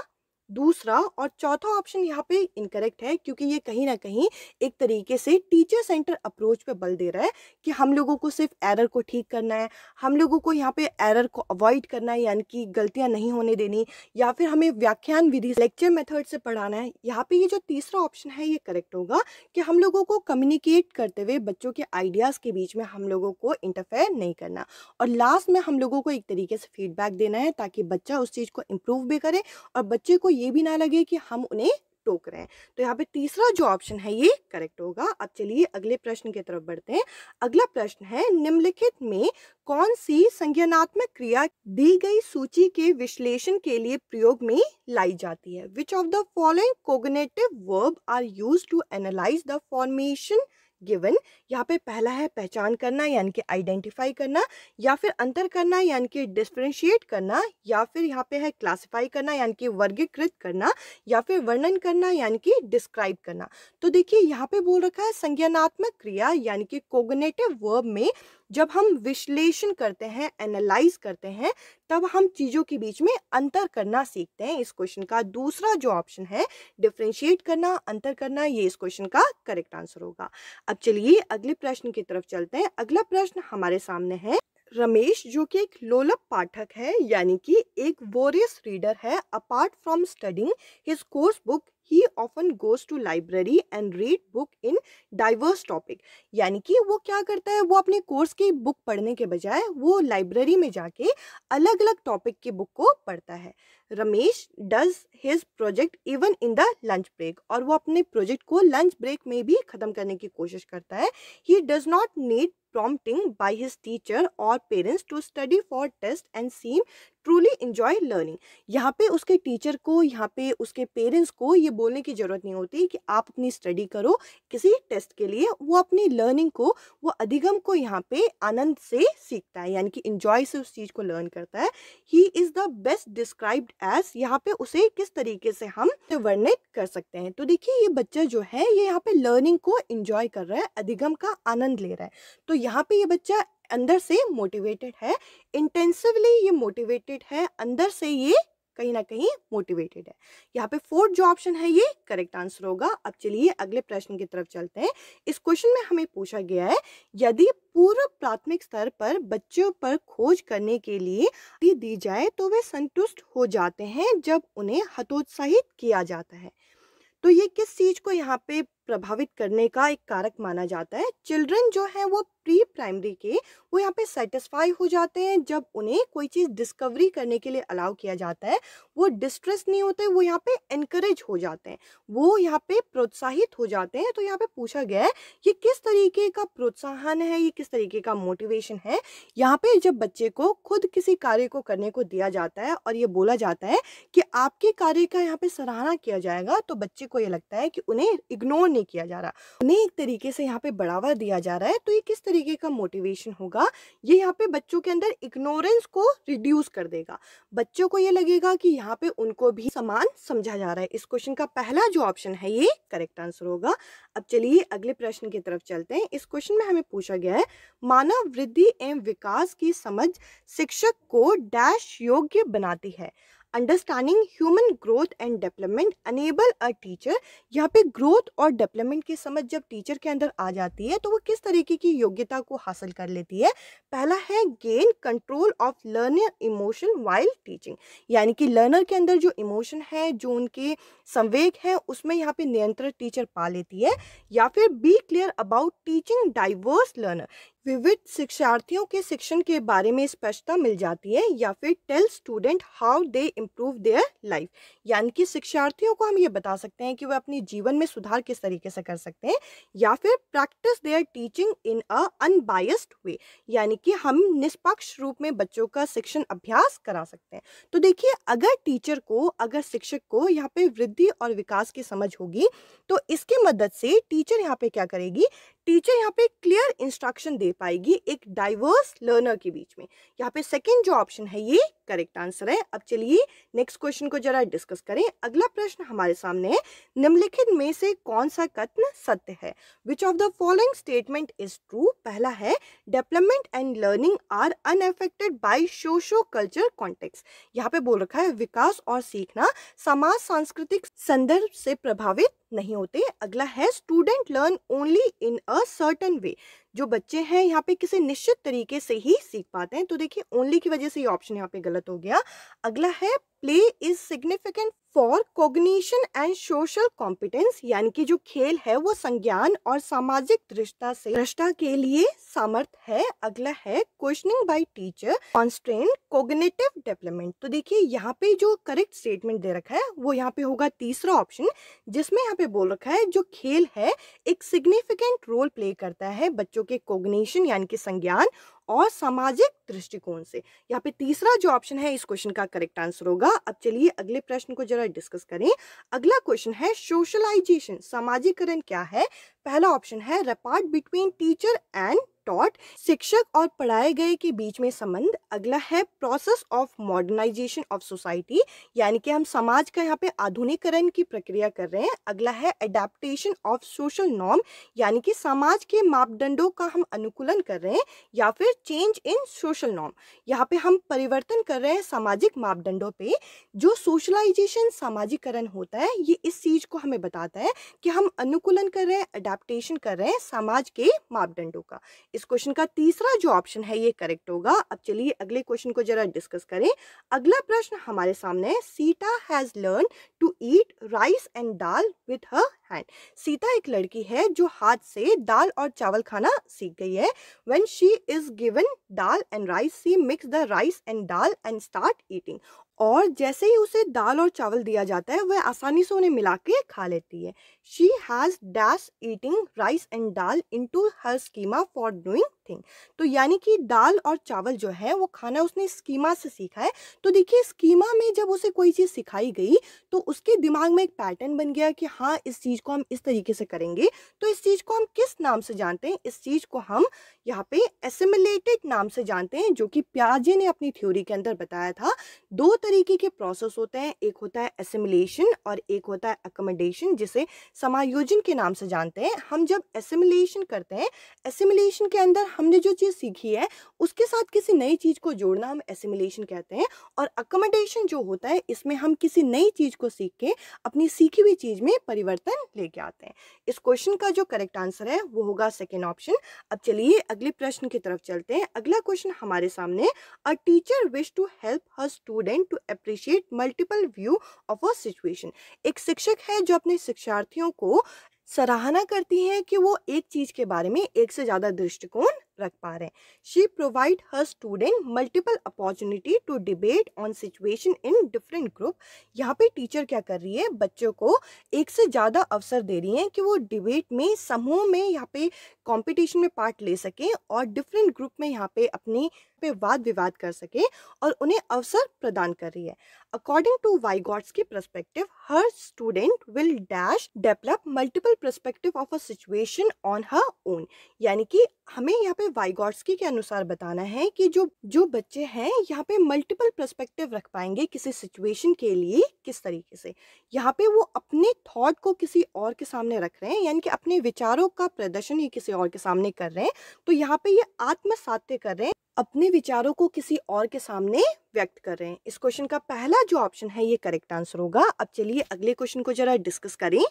दूसरा और चौथा ऑप्शन यहाँ पे इनकरेक्ट है, क्योंकि ये कहीं ना कहीं एक तरीके से टीचर सेंटर अप्रोच पे बल दे रहा है कि हम लोगों को सिर्फ एरर को ठीक करना है, हम लोगों को यहाँ पे एरर को अवॉइड करना है, यानी कि गलतियाँ नहीं होने देनी, या फिर हमें व्याख्यान विधि लेक्चर मेथड से पढ़ाना है। यहाँ पे ये जो तीसरा ऑप्शन है ये करेक्ट होगा कि हम लोगों को कम्युनिकेट करते हुए बच्चों के आइडियाज़ के बीच में हम लोगों को इंटरफेयर नहीं करना, और लास्ट में हम लोगों को एक तरीके से फीडबैक देना है ताकि बच्चा उस चीज़ को इम्प्रूव भी करे और बच्चे को ये भी ना लगे कि हम उन्हें टोक रहे हैं। तो यहाँ पे तीसरा जो ऑप्शन है ये करेक्ट होगा। अब चलिए अगले प्रश्न की तरफ बढ़ते हैं। अगला प्रश्न है, निम्नलिखित में कौन सी संज्ञानात्मक क्रिया दी गई सूची के विश्लेषण के लिए प्रयोग में लाई जाती है? Which of the following cognitive verb are used to analyse the formation given? यहाँ पे पहला है पहचान करना यानी कि आइडेंटिफाई करना, या फिर अंतर करना यानी कि डिफरेंशिएट करना, या फिर यहाँ पे है क्लासिफाई करना यानी कि वर्गीकृत करना, या फिर वर्णन करना यानी कि डिस्क्राइब करना। तो देखिए यहाँ पे बोल रखा है संज्ञानात्मक क्रिया यानी कि कोग्निटिव वर्ब में जब हम विश्लेषण करते हैं, एनालाइज करते हैं, तब हम चीज़ों के बीच में अंतर करना सीखते हैं। इस क्वेश्चन का दूसरा जो ऑप्शन है डिफरेंशिएट करना, अंतर करना, ये इस क्वेश्चन का करेक्ट आंसर होगा। अब चलिए अगले प्रश्न की तरफ चलते हैं। अगला प्रश्न हमारे सामने है, रमेश जो कि एक लोलप पाठक है यानी कि एक वोरियस रीडर है, apart from studying his course book he often goes to library and read book in diverse topic, यानी कि वो क्या करता है, वो अपने कोर्स की बुक पढ़ने के बजाय वो लाइब्रेरी में जाके अलग अलग टॉपिक की बुक को पढ़ता है। Ramesh does his project even in the lunch break, और वो अपने प्रोजेक्ट को लंच ब्रेक में भी खत्म करने की कोशिश करता है। He does not need prompting by his teacher or parents to study for test and seem truly enjoy learning। यहाँ पे उसके टीचर को, यहाँ पे उसके पेरेंट्स को ये बोलने की ज़रूरत नहीं होती कि आप अपनी स्टडी करो किसी टेस्ट के लिए, वो अपनी लर्निंग को, वो अधिगम को यहाँ पे आनंद से सीखता है, यानी कि इंजॉय से उस चीज़ को लर्न करता है। He is the best described as, यहाँ पे उसे किस तरीके से हम वर्णित कर सकते हैं? तो देखिए ये बच्चा जो है ये यहाँ पे लर्निंग को इंजॉय कर रहा है, अधिगम का आनंद ले रहा है। तो यहाँ पे ये बच्चा अंदर से मोटिवेटेड है, इंटेंसिवली ये मोटिवेटेड है, अंदर से ये कहीं ना कहीं मोटिवेटेड है। यहाँ पे फोर्थ जो ऑप्शन है ये करेक्ट आंसर होगा। अब चलिए अगले प्रश्न की तरफ चलते हैं। इस क्वेश्चन में हमें पूछा गया है, यदि पूर्व प्राथमिक स्तर पर बच्चों पर खोज करने के लिए दी जाए तो वे संतुष्ट हो जाते हैं जब उन्हें हतोत्साहित किया जाता है। तो ये किस चीज़ को यहाँ पे प्रभावित करने का एक कारक माना जाता है? चिल्ड्रन जो है वो प्री प्राइमरी के, वो यहाँ पे सेटिस्फाई हो जाते हैं जब उन्हें कोई चीज़ डिस्कवरी करने के लिए अलाउ किया जाता है, वो डिस्ट्रेस नहीं होते, वो यहाँ पे एनकरेज हो जाते हैं, वो यहाँ पे प्रोत्साहित हो जाते हैं। तो यहाँ पे पूछा गया है ये किस तरीके का प्रोत्साहन है, ये किस तरीके का मोटिवेशन है? यहाँ पे जब बच्चे को खुद किसी कार्य को करने को दिया जाता है और ये बोला जाता है कि आपके कार्य का यहाँ पे सराहना किया जाएगा, तो बच्चे को ये लगता है कि उन्हें इग्नोर नहीं किया जा रहा, उन्हें एक तरीके से यहाँ पे बढ़ावा दिया जा रहा है। तो ये किस तरीके का मोटिवेशन होगा? ये यहाँ पे बच्चों के अंदर इग्नोरेंस को रिड्यूस कर देगा, बच्चों को ये लगेगा कि यहाँ पे उनको भी समान समझा जा रहा है। इस क्वेश्चन का पहला जो ऑप्शन है ये करेक्ट आंसर होगा। अब चलिए अगले प्रश्न की तरफ चलते हैं। इस क्वेश्चन में हमें पूछा गया है, मानव वृद्धि एवं विकास की समझ शिक्षक को डैश योग्य बनाती है। Understanding human growth and development enable a teacher, यहाँ पे ग्रोथ और डेवलपमेंट की समझ जब टीचर के अंदर आ जाती है तो वो किस तरीके की योग्यता को हासिल कर लेती है? पहला है gain control of learner emotion while teaching, यानी कि लर्नर के अंदर जो इमोशन है, जो उनके संवेग है, उसमें यहाँ पे नियंत्रण टीचर पा लेती है। या फिर be clear about teaching diverse learner, विविध शिक्षार्थियों के शिक्षण के बारे में स्पष्टता मिल जाती है, या फिर tell student how they improve their life, यानी कि शिक्षार्थियों को हम ये बता सकते हैं कि वह अपने जीवन में सुधार किस तरीके से कर सकते हैं, या फिर practice their teaching in a unbiased way, यानी कि हम निष्पक्ष रूप में बच्चों का शिक्षण अभ्यास करा सकते हैं। तो देखिए, अगर टीचर को, अगर शिक्षक को यहाँ पे वृद्धि और विकास की समझ होगी, तो इसकी मदद से टीचर यहाँ पे क्या करेगी, टीचर यहाँ पे क्लियर इंस्ट्रक्शन दे पाएगी एक डाइवर्स लर्नर के बीच में। यहाँ पे सेकंड जो ऑप्शन है ये करेक्ट आंसर है। अब चलिए नेक्स्ट क्वेश्चन को जरा डिस्कस करें। अगला प्रश्न हमारे सामने है, निम्नलिखित में से कौन सा कथन सत्य है? Which of the following statement is true? पहला है, development and learning are unaffected by socio culture context. यहाँ पे बोल रखा है विकास और सीखना समाज सांस्कृतिक संदर्भ से प्रभावित नहीं होते। अगला है, student learn only in a certain way. जो बच्चे हैं यहाँ पे किसी निश्चित तरीके से ही सीख पाते हैं। तो देखिए, ओनली की वजह से ये ऑप्शन यहाँ पे गलत हो गया। अगला है, play is significant for cognition and social competence, यानी कि जो खेल है वो संज्ञान और सामाजिक दृष्टता के लिए सामर्थ है। अगला है, questioning by teacher constraint cognitive development. तो देखिए, यहाँ पे जो करेक्ट स्टेटमेंट दे रखा है वो यहाँ पे होगा तीसरा ऑप्शन, जिसमें यहाँ पे बोल रखा है जो खेल है एक सिग्निफिकेंट रोल प्ले करता है बच्चों के कोग्निशन यानी कि संज्ञान और सामाजिक दृष्टिकोण से। यहाँ पे तीसरा जो ऑप्शन है इस क्वेश्चन का करेक्ट आंसर होगा। अब चलिए अगले प्रश्न को जरा डिस्कस करें। अगला क्वेश्चन है, सोशलाइजेशन समाजीकरण क्या है? पहला ऑप्शन है, रेपार्ट बिटवीन टीचर एंड टॉट, शिक्षक और पढ़ाए गए के बीच में संबंध। अगला है, process of modernisation of society, यानी कि हम समाज का यहाँ पे आधुनिकीकरण की प्रक्रिया कर रहे हैं। अगला है, एडेप्टेशन ऑफ सोशल नॉर्म, यानी कि समाज के मापदंडों का हम अनुकूलन कर रहे हैं। या फिर चेंज इन सोशल नॉर्म, यहाँ पे हम परिवर्तन कर रहे हैं सामाजिक मापदंडों पे। जो सोशलाइजेशन सामाजिकरण होता है ये इस चीज को हमें बताता है कि हम अनुकूलन कर रहे हैं, एडेप्टेशन कर रहे हैं समाज के मापदंडों का। इस क्वेश्चन का तीसरा जो ऑप्शन है ये करेक्ट होगा। अब चलिए अगले क्वेश्चन को जरा डिस्कस करें। अगला प्रश्न हमारे सामने है, Sita has learn to eat rice and dal with her hand. Sita एक लड़की है जो हाथ से दाल और चावल खाना सीख गई है। When she is given dal and rice, she mix the rice and dal and start eating. और जैसे ही उसे दाल और चावल दिया जाता है वह आसानी से उन्हें मिला के खा लेती है। She has dash eating rice and dal into her schema for doing thing. तो यानी कि दाल और चावल जो है वो खाना उसने स्कीमा से सीखा है। तो देखिए, स्कीमा में जब उसे कोई चीज़ सिखाई गई तो उसके दिमाग में एक पैटर्न बन गया कि हाँ, इस चीज़ को हम इस तरीके से करेंगे। तो इस चीज़ को हम किस नाम से जानते हैं? इस चीज़ को हम यहाँ पे एसिमिलेटेड नाम से जानते हैं, जो कि पियाजे ने अपनी थ्योरी के अंदर बताया था। दो तरीके के प्रोसेस होते हैं, एक होता है एसिमिलेशन और एक होता है अकोमोडेशन, जिसे समायोजन के नाम से जानते हैं। हम जब एसिमिलेशन करते हैं, एसिमिलेशन के अंदर हमने जो चीज़ सीखी है उसके साथ किसी नई चीज़ को जोड़ना हम एसिमिलेशन कहते हैं। और अकोमोडेशन जो होता है, इसमें हम किसी नई चीज़ को सीख के अपनी सीखी हुई चीज़ में परिवर्तन लेके आते हैं। इस क्वेश्चन का जो करेक्ट आंसर है वो होगा सेकेंड ऑप्शन। अब चलिए अगले प्रश्न की तरफ चलते हैं। अगला क्वेश्चन हमारे सामने, a teacher wish to help her student to appreciate multiple view of a situation. एक शिक्षक है जो अपने शिक्षार्थियों को सराहना करती हैं कि वो एक चीज के बारे में एक से ज्यादा दृष्टिकोण रख पा रहे हैं। She provide her student multiple opportunity to debate on situation in different group. यहाँ पे टीचर क्या कर रही है, बच्चों को एक से ज़्यादा अवसर दे रही हैं कि वो डिबेट में, समूह में यहाँ पे कंपटीशन में पार्ट ले सकें और डिफरेंट ग्रुप में यहाँ पे अपने पे वाद विवाद कर सके और उन्हें अवसर प्रदान कर रही है। अकॉर्डिंग टू वाइगॉट्स की perspective, her student will dash develop multiple perspective of a situation on her own. यानी कि हमें यहाँ पे वाइगॉट्स्की के अनुसार बताना है कि जो बच्चे हैं यहाँ पे मल्टीपल पर्सपेक्टिव रख पाएंगे किसी सिचुएशन के लिए किस तरीके से। यहाँ पे वो अपने थॉट को किसी और के सामने रख रहे हैं, यानी कि अपने विचारों का प्रदर्शन ही किसी और के सामने कर रहे हैं। तो यहाँ पे ये आत्मसात्य कर रहे हैं, अपने विचारों को किसी और के सामने व्यक्त कर रहे हैं। इस क्वेश्चन का पहला जो ऑप्शन है ये करेक्ट आंसर होगा। अब चलिए अगले क्वेश्चन को जरा डिस्कस करें।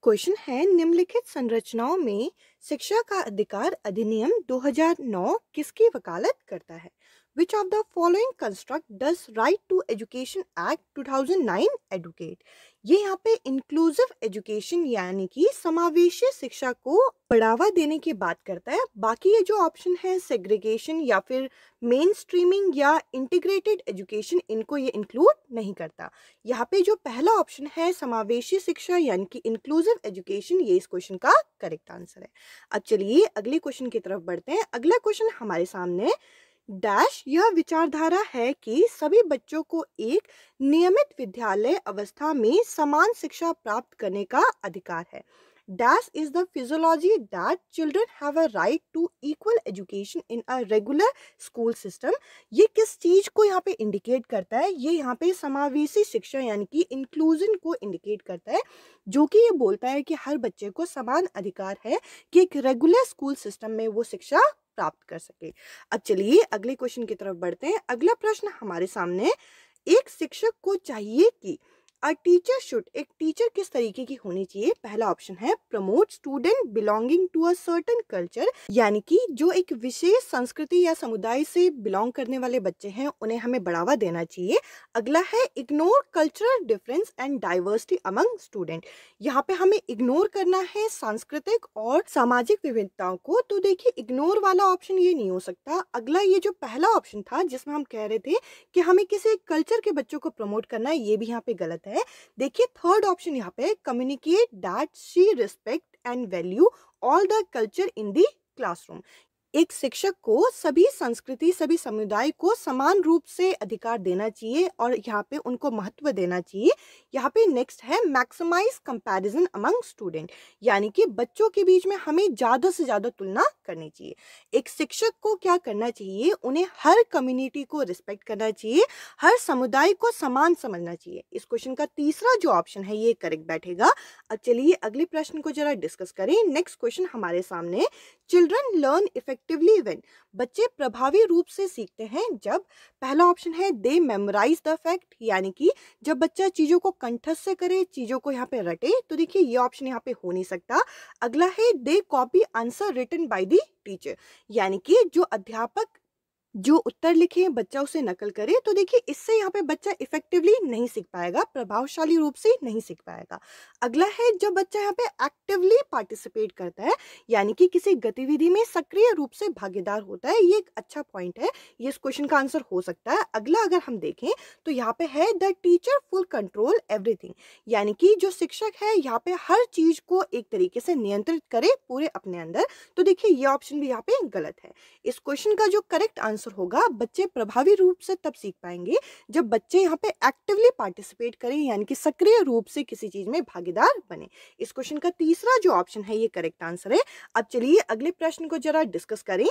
क्वेश्चन है, निम्नलिखित संरचनाओं में शिक्षा का अधिकार अधिनियम 2009 किसकी वकालत करता है? Which of the following construct does right to education act 2009 educate. ये यहाँ पे इंक्लूसिव एजुकेशन यानी कि समावेशी शिक्षा को बढ़ावा देने की बात करता है। बाकी ये जो ऑप्शन है सेग्रीगेशन या फिर मेन स्ट्रीमिंग या इंटीग्रेटेड एजुकेशन, इनको ये इंक्लूड नहीं करता। यहाँ पे जो पहला ऑप्शन है समावेशी शिक्षा यानी कि इंक्लूसिव एजुकेशन, ये इस क्वेश्चन का करेक्ट आंसर है। अब चलिए अगले क्वेश्चन की तरफ बढ़ते हैं। अगला क्वेश्चन हमारे सामने डैश यह विचारधारा है कि सभी बच्चों को एक नियमित विद्यालय अवस्था में समान शिक्षा प्राप्त करने का अधिकार है। Dash is the physiology that children have a right to equal education in a regular school system. ये किस चीज को यहाँ पे इंडिकेट करता है? ये यहाँ पे समावेशी शिक्षा यानी कि इंक्लूजन को इंडिकेट करता है, जो कि ये बोलता है कि हर बच्चे को समान अधिकार है कि एक रेगुलर स्कूल सिस्टम में वो शिक्षा प्राप्त कर सके। अब चलिए अगले क्वेश्चन की तरफ बढ़ते हैं। अगला प्रश्न हमारे सामने, एक शिक्षक को चाहिए कि अ टीचर शुड, एक टीचर किस तरीके की होनी चाहिए? पहला ऑप्शन है promote student belonging to a certain culture, यानी कि जो एक विशेष संस्कृति या समुदाय से बिलोंग करने वाले बच्चे हैं उन्हें हमें बढ़ावा देना चाहिए। अगला है ignore cultural difference and diversity among student, यहाँ पे हमें इग्नोर करना है सांस्कृतिक और सामाजिक विविधताओं को। तो देखिए इग्नोर वाला ऑप्शन ये नहीं हो सकता। अगला ये जो पहला ऑप्शन था जिसमें हम कह रहे थे कि हमें किसी कल्चर के बच्चों को प्रमोट करना है, ये भी यहाँ पे गलत है। देखिए थर्ड ऑप्शन यहाँ पे communicate that she respect and value all the culture in the classroom, एक शिक्षक को सभी संस्कृति सभी समुदाय को समान रूप से अधिकार देना चाहिए और यहाँ पे उनको महत्व देना चाहिए। यहाँ पे नेक्स्ट है मैक्सिमाइज कंपैरिजन अमंग स्टूडेंट, यानी कि बच्चों के बीच में हमें ज़्यादा से ज़्यादा तुलना करनी चाहिए। एक शिक्षक को क्या करना चाहिए? उन्हें हर कम्युनिटी को रिस्पेक्ट करना चाहिए, हर समुदाय को समान समझना चाहिए। इस क्वेश्चन का तीसरा जो ऑप्शन है ये करेक्ट बैठेगा। अब चलिए अगले प्रश्न को जरा डिस्कस करें। नेक्स्ट क्वेश्चन हमारे सामने, चिल्ड्रन लर्न इफेक्टिवली व्हेन, बच्चे प्रभावी रूप से सीखते हैं जब, पहला ऑप्शन है दे मेमोराइज द फैक्ट, यानी कि जब बच्चा चीजों को कंठस्थ से करे, चीजों को यहाँ पे रटे। तो देखिए ये ऑप्शन यहाँ पे हो नहीं सकता। अगला है they copy answer written by the teacher, यानी कि जो अध्यापक जो उत्तर लिखे बच्चा उसे नकल करे। तो देखिए इससे यहाँ पे बच्चा इफेक्टिवली नहीं सीख पाएगा, प्रभावशाली रूप से नहीं सीख पाएगा। अगला है जब बच्चा यहाँ पे एक्टिवली पार्टिसिपेट करता है, यानी कि किसी गतिविधि में सक्रिय रूप से भागीदार होता है, ये एक अच्छा पॉइंट है, ये इस क्वेश्चन का आंसर हो सकता है। अगला अगर हम देखें तो यहाँ पे है the teacher full control everything, यानी कि जो शिक्षक है यहाँ पे हर चीज को एक तरीके से नियंत्रित करे पूरे अपने अंदर। तो देखिए ये ऑप्शन भी यहाँ पे गलत है। इस क्वेश्चन का जो करेक्ट आंसर होगा, बच्चे प्रभावी रूप से तब सीख पाएंगे जब बच्चे यहाँ पे एक्टिवली पार्टिसिपेट करें, यानी कि सक्रिय रूप से किसी चीज में भागीदार बने। इस क्वेश्चन का तीसरा जो ऑप्शन है ये करेक्ट आंसर है। अब चलिए अगले प्रश्न को जरा डिस्कस करें।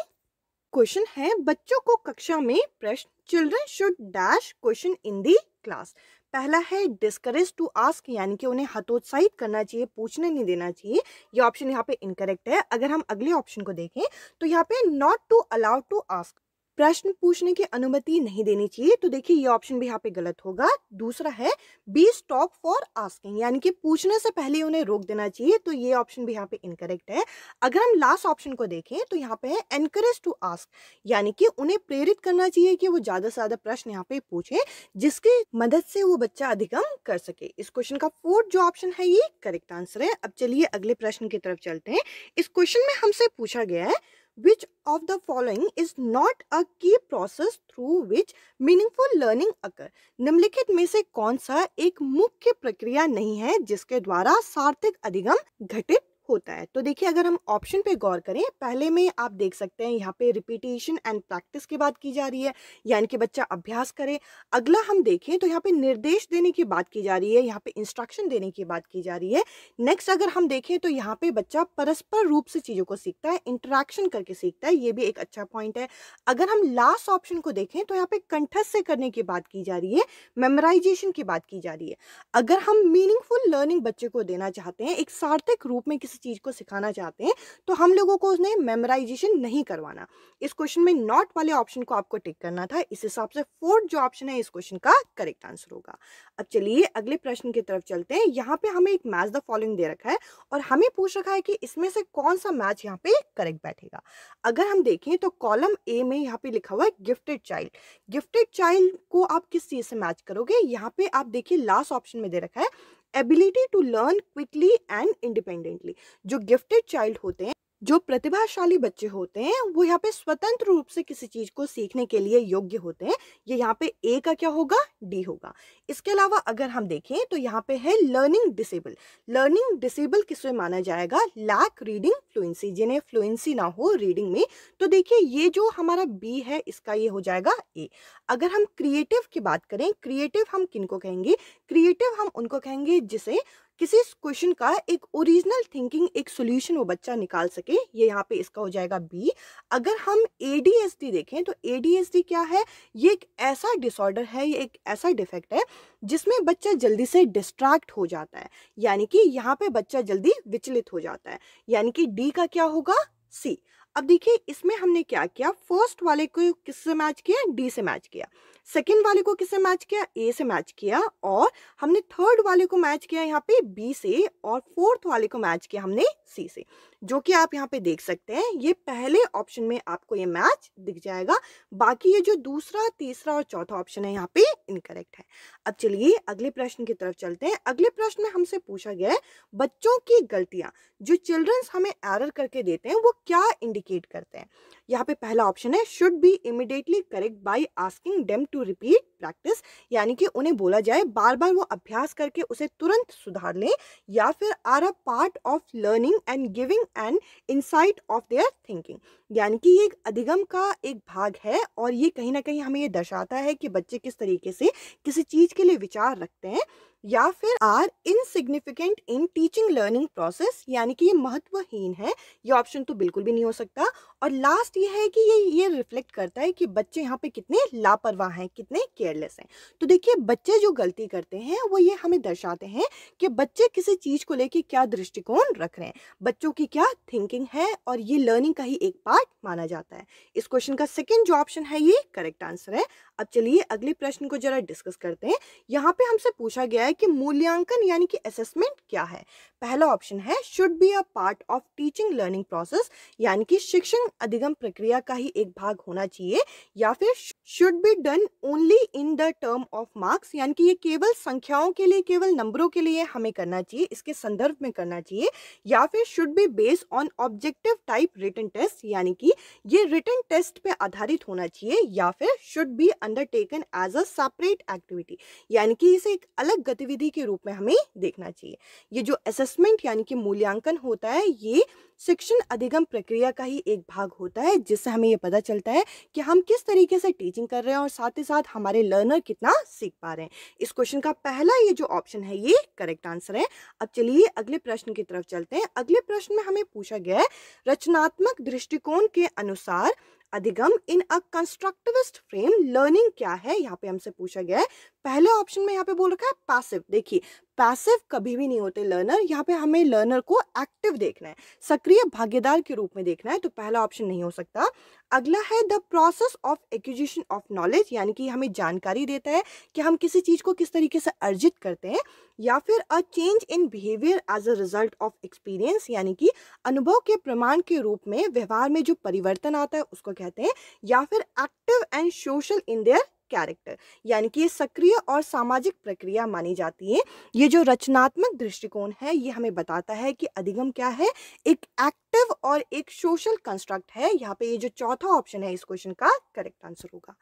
क्वेश्चन है बच्चों को कक्षा में प्रश्न, children should dash question in the class. पहला है डिस्करेज टू आस्क, यानी कि उन्हें हतोत्साहित करना चाहिए, पूछने नहीं देना चाहिए। ये ऑप्शन यहाँ पे इनकरेक्ट है। अगर हम अगले ऑप्शन को देखें तो यहाँ पे not to allow to ask, प्रश्न पूछने की अनुमति नहीं देनी चाहिए। तो देखिए ये ऑप्शन भी यहाँ पे गलत होगा। दूसरा है बी स्टॉप फॉर आस्किंग, यानी कि पूछने से पहले उन्हें रोक देना चाहिए। तो ये ऑप्शन भी यहाँ पे इनकरेक्ट है। अगर हम लास्ट ऑप्शन को देखें तो यहाँ पे है एनकरेज टू आस्क, यानी कि उन्हें प्रेरित करना चाहिए कि वो ज्यादा से ज्यादा प्रश्न यहाँ पे पूछे, जिसकी मदद से वो बच्चा अधिगम कर सके। इस क्वेश्चन का फोर्थ जो ऑप्शन है ये करेक्ट आंसर है। अब चलिए अगले प्रश्न की तरफ चलते हैं। इस क्वेश्चन में हमसे पूछा गया है which of the following is not a key process through which meaningful learning occur, निम्नलिखित में से कौन सा एक मुख्य प्रक्रिया नहीं है जिसके द्वारा सार्थक अधिगम घटित होता है? तो देखिए अगर हम ऑप्शन पे गौर करें, पहले में आप देख सकते हैं यहाँ पे रिपीटेशन एंड प्रैक्टिस की बात की जा रही है, यानी कि बच्चा अभ्यास करे। अगला हम देखें तो यहाँ पे निर्देश देने की बात की जा रही है, यहाँ पे इंस्ट्रक्शन देने की बात की जा रही है। नेक्स्ट अगर हम देखें तो यहाँ पे बच्चा परस्पर रूप से चीजों को सीखता है, इंटरेक्शन करके सीखता है, ये भी एक अच्छा पॉइंट है। अगर हम लास्ट ऑप्शन को देखें तो यहाँ पे कंठस्थ से करने की बात की जा रही है, मेमोराइजेशन की बात की जा रही है। अगर हम मीनिंगफुल लर्निंग बच्चे को देना चाहते हैं, एक सार्थक रूप में किसी चीज़ को सिखाना चाहते हैं तो हम लोगों को उसने मेमोराइजेशन नहीं करवाना। इस क्वेश्चन में नॉट वाले ऑप्शन को आपको टिक करना था। इस हिसाब से फोर्थ जो ऑप्शन है इस क्वेश्चन का करेक्ट आंसर होगा। अब चलिए अगले प्रश्न की तरफ चलते हैं। यहाँ पे हमें एक मैच द फॉलोइंग दे रखा है और हमें पूछ रखा है कि इसमें से कौन सा मैच यहाँ पे करेक्ट बैठेगा। अगर हम देखें तो कॉलम ए में यहाँ पे लिखा हुआ है गिफ्टेड चाइल्ड। गिफ्टेड चाइल्ड को आप किस चीज से मैच करोगे? यहाँ पे आप देखिए लास्ट ऑप्शन में दे रखा है ability to learn quickly and independently. जो गिफ्टेड चाइल्ड होते हैं, जो प्रतिभाशाली बच्चे होते हैं, वो यहाँ पे स्वतंत्र रूप से किसी चीज को सीखने के लिए योग्य होते हैं। ये यहाँ पे ए का क्या होगा? डी होगा। इसके अलावा अगर हम देखें तो यहाँ पे है लर्निंग डिसेबल। लर्निंग डिसेबल किसमें माना जाएगा? लैक रीडिंग फ्लुएंसी, जिन्हें फ्लुएंसी ना हो रीडिंग में। तो देखिए ये जो हमारा बी है इसका ये हो जाएगा ए। अगर हम क्रिएटिव की बात करें, क्रिएटिव हम किनको कहेंगे? क्रिएटिव हम उनको कहेंगे जिसे किसी क्वेश्चन का एक ओरिजिनल थिंकिंग, एक सॉल्यूशन वो बच्चा निकाल सके। ये यहाँ पे इसका हो जाएगा बी। अगर हम एडीएचडी देखें तो एडीएचडी क्या है? ये एक ऐसा डिसऑर्डर है, ये एक ऐसा डिफेक्ट है जिसमें बच्चा जल्दी से डिस्ट्रैक्ट हो जाता है, यानी कि यहाँ पे बच्चा जल्दी विचलित हो जाता है, यानी कि डी का क्या होगा? सी। अब देखिए इसमें हमने क्या किया, फर्स्ट वाले को किससे मैच किया? डी से मैच किया। सेकंड वाले को किससे मैच किया? ए से मैच किया। और हमने थर्ड वाले को मैच किया यहाँ पे बी से, और फोर्थ वाले को मैच किया हमने सी से, जो कि आप यहाँ पे देख सकते हैं। ये पहले ऑप्शन में आपको ये मैच दिख जाएगा, बाकी ये जो दूसरा, तीसरा और चौथा ऑप्शन है यहाँ पे इनकरेक्ट है। अब चलिए अगले प्रश्न की तरफ चलते हैं। अगले प्रश्न में हमसे पूछा गया है बच्चों की गलतियां, जो चिल्ड्रंस हमें एरर करके देते हैं वो क्या इंडिकेट करते हैं? यहाँ पे पहला ऑप्शन है should be immediately correct by asking them to repeat practice, यानी कि उन्हें बोला जाए बार बार वो अभ्यास करके उसे तुरंत सुधार लें, या फिर are a part of learning and giving an insight of their thinking, यानी कि ये एक अधिगम का एक भाग है और ये कहीं ना कहीं हमें ये दर्शाता है कि बच्चे किस तरीके से किसी चीज के लिए विचार रखते हैं, या फिर are insignificant in teaching learning process, यानी कि ये महत्वहीन है। ये ऑप्शन तो बिल्कुल भी नहीं हो सकता। और लास्ट ये है कि ये रिफ्लेक्ट करता है कि बच्चे यहाँ पे कितने लापरवाह हैं, कितने केयरलेस हैं। तो देखिए बच्चे जो गलती करते हैं वो ये हमें दर्शाते हैं कि बच्चे किसी चीज को लेके क्या दृष्टिकोण रख रहे हैं, बच्चों की क्या थिंकिंग है, और ये लर्निंग का ही एक पार्ट माना जाता है। इस क्वेश्चन का सेकेंड जो ऑप्शन है ये करेक्ट आंसर है। अब चलिए अगले प्रश्न को जरा डिस्कस करते हैं। यहाँ पे हमसे पूछा गया है कि मूल्यांकन यानी कि असेसमेंट क्या है? पहला ऑप्शन है should be a part of teaching learning process, यानी कि शिक्षण अधिगम प्रक्रिया का ही एक भाग होना चाहिए, या फिर should be done only in the term of marks, यानी कि ये केवल संख्याओं के लिए, केवल नंबरों के लिए हमें करना चाहिए, इसके संदर्भ में करना चाहिए, या फिर should be based on objective type written test, यानी कि ये रिटन टेस्ट पे आधारित होना चाहिए, या फिर should be undertaken as a separate activity, यानी कि इसे एक अलग गतिविधि के रूप में हमें देखना चाहिए। ये जो असेसमेंट यानी कि मूल्यांकन होता है ये शिक्षण अधिगम प्रक्रिया का ही एक भाग होता है, जिससे हमें ये पता चलता है कि हम किस तरीके से टीचिंग कर रहे हैं और साथ ही साथ हमारे लर्नर कितना सीख पा रहे हैं। इस क्वेश्चन का पहला ये जो ऑप्शन है ये करेक्ट आंसर है। अब चलिए अगले प्रश्न की तरफ चलते हैं। अगले प्रश्न में हमें पूछा गया है रचनात्मक दृष्टिकोण के अनुसार अधिगम इन अ कंस्ट्रक्टिविस्ट फ्रेम लर्निंग क्या है? यहाँ पे हमसे पूछा गया है। पहले ऑप्शन में यहाँ पे बोल रखा है पैसिव। देखिए पैसिव कभी भी नहीं होते लर्नर, यहाँ पे हमें लर्नर को एक्टिव देखना है, सक्रिय भागीदार के रूप में देखना है, तो पहला ऑप्शन नहीं हो सकता। अगला है the process of acquisition of knowledge, यानी कि हमें जानकारी देता है कि हम किसी चीज को किस तरीके से अर्जित करते हैं, या फिर a change in behaviour as a result of experience, यानी कि अनुभव के प्रमाण के रूप में व्यवहार में जो परिवर्तन आता है उसको कहते हैं, या फिर active and social in their character, यानी कि ये सक्रिय और सामाजिक प्रक्रिया मानी जाती है। ये जो रचनात्मक दृष्टिकोण है ये हमें बताता है कि अधिगम क्या है, एक एक्टिव और एक सोशल कंस्ट्रक्ट है। यहाँ पे ये जो चौथा ऑप्शन है इस क्वेश्चन का करेक्ट आंसर होगा।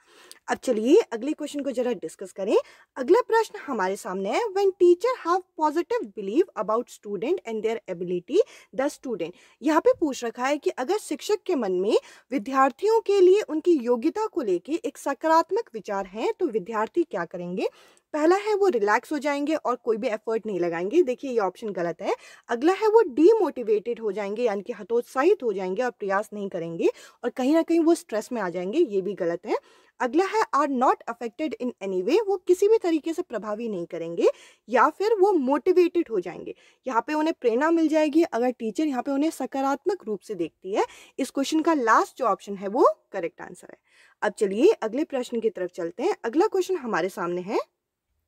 अब चलिए अगले क्वेश्चन को जरा डिस्कस करें। अगला प्रश्न हमारे सामने है when teacher have positive believe about student and their ability the student. यहाँ पे पूछ रखा है कि अगर शिक्षक के मन में विद्यार्थियों के लिए उनकी योग्यता को लेके एक सकारात्मक विचार है तो विद्यार्थी क्या करेंगे? पहला है वो रिलैक्स हो जाएंगे और कोई भी एफर्ट नहीं लगाएंगे, देखिए ये ऑप्शन गलत है। अगला है वो डीमोटिवेटेड हो जाएंगे, यानी कि हतोत्साहित हो जाएंगे और प्रयास नहीं करेंगे और कहीं ना कहीं वो स्ट्रेस में आ जाएंगे, ये भी गलत है। अगला है are not affected in any way, वो किसी भी तरीके से प्रभावी नहीं करेंगे। या फिर वो मोटिवेटेड हो जाएंगे, यहाँ पे उन्हें प्रेरणा मिल जाएगी अगर टीचर यहाँ पे उन्हें सकारात्मक रूप से देखती है। इस क्वेश्चन का लास्ट जो ऑप्शन है वो करेक्ट आंसर है। अब चलिए अगले प्रश्न की तरफ चलते हैं। अगला क्वेश्चन हमारे सामने है।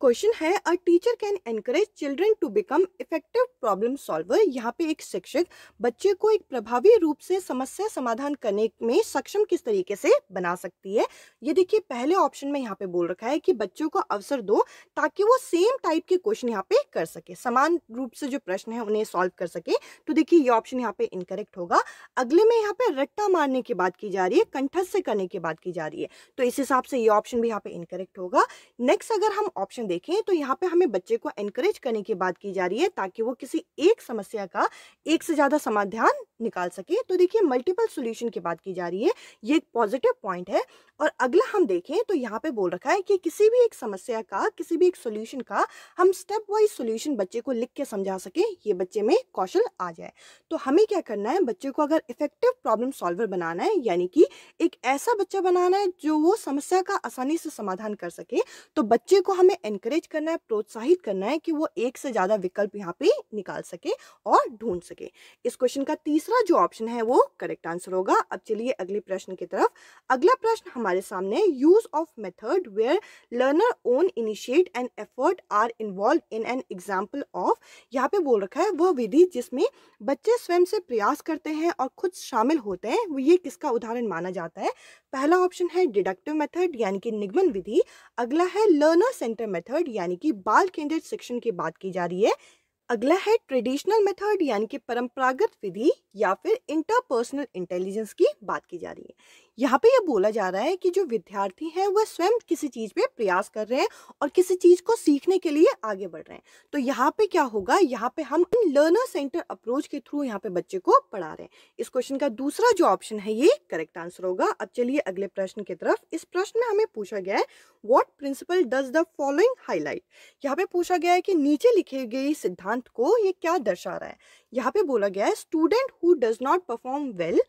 क्वेश्चन है a teacher can encourage children to become effective problem solver. यहाँ पे एक शिक्षक बच्चे को एक प्रभावी रूप से समस्या समाधान करने में सक्षम किस तरीके से बना सकती है। ये देखिए पहले ऑप्शन में यहाँ पे बोल रखा है कि बच्चों को अवसर दो ताकि वो सेम टाइप के क्वेश्चन यहाँ पे कर सके, समान रूप से जो प्रश्न है उन्हें सॉल्व कर सके। तो देखिए ये ऑप्शन यहाँ पे इनकरेक्ट होगा। अगले में यहाँ पे रट्टा मारने की बात की जा रही है, कंठस्थ से करने की बात की जा रही है, तो इस हिसाब से ये ऑप्शन भी यहाँ पे इनकरेक्ट होगा। नेक्स्ट अगर हम ऑप्शन देखें तो यहाँ पे हमें बच्चे को एनकरेज करने की बात की जा रही है ताकि वो किसी एक समस्या का एक से ज्यादा समाधान निकाल सके, तो देखिए मल्टीपल सॉल्यूशन की बात की जा रही है, ये एक पॉजिटिव पॉइंट है। और अगला हम देखें तो यहाँ पे बोल रखा है कि किसी भी एक समस्या का, किसी भी एक सॉल्यूशन का हम स्टेप वाइज सॉल्यूशन बच्चे को लिख के समझा सके, ये बच्चे में कौशल आ जाए। तो हमें क्या करना है, बच्चे को अगर इफेक्टिव प्रॉब्लम सॉल्वर बनाना है, यानी कि एक ऐसा बच्चा बनाना है जो वो समस्या का आसानी से समाधान कर सके, तो बच्चे को हमें एनकरेज करना है, प्रोत्साहित करना है कि वो एक से ज्यादा विकल्प यहाँ पे निकाल सके और ढूंढ सके। इस क्वेश्चन का तीसरा जो ऑप्शन है वो करेक्ट आंसर होगा। अब चलिए अगले प्रश्न की तरफ। अगला प्रश्न हमारे सामने, use of method where learner own initiate and effort are involve in an example of. यहाँ पे बोल रखा है वह विधि जिसमें बच्चे स्वयं से प्रयास करते हैं और खुद शामिल होते हैं, वो ये किसका उदाहरण माना जाता है। पहला ऑप्शन है डिडक्टिव मेथड यानी कि निगमन विधि। अगला है लर्नर सेंटर मेथड यानी कि बाल केंद्रित शिक्षण की बात की जा रही है। अगला है ट्रेडिशनल मेथड यानी कि परंपरागत विधि, या फिर इंटरपर्सनल इंटेलिजेंस की बात की जा रही है। यहाँ पे ये बोला जा रहा है कि जो विद्यार्थी हैं वह स्वयं किसी चीज पे प्रयास कर रहे हैं और किसी चीज को सीखने के लिए आगे बढ़ रहे हैं। तो यहाँ पे क्या होगा, यहाँ पे हम लर्नर सेंटर अप्रोच के थ्रू यहाँ पे बच्चे को पढ़ा रहे हैं। इस क्वेश्चन का दूसरा जो ऑप्शन है ये करेक्ट आंसर होगा। अब चलिए अगले प्रश्न की तरफ। इस प्रश्न में हमें पूछा गया है what principle does the following highlight. यहाँ पे पूछा गया है कि नीचे लिखे गए सिद्धांत को ये क्या दर्शा रहा है। यहाँ पे बोला गया है student who does not perform well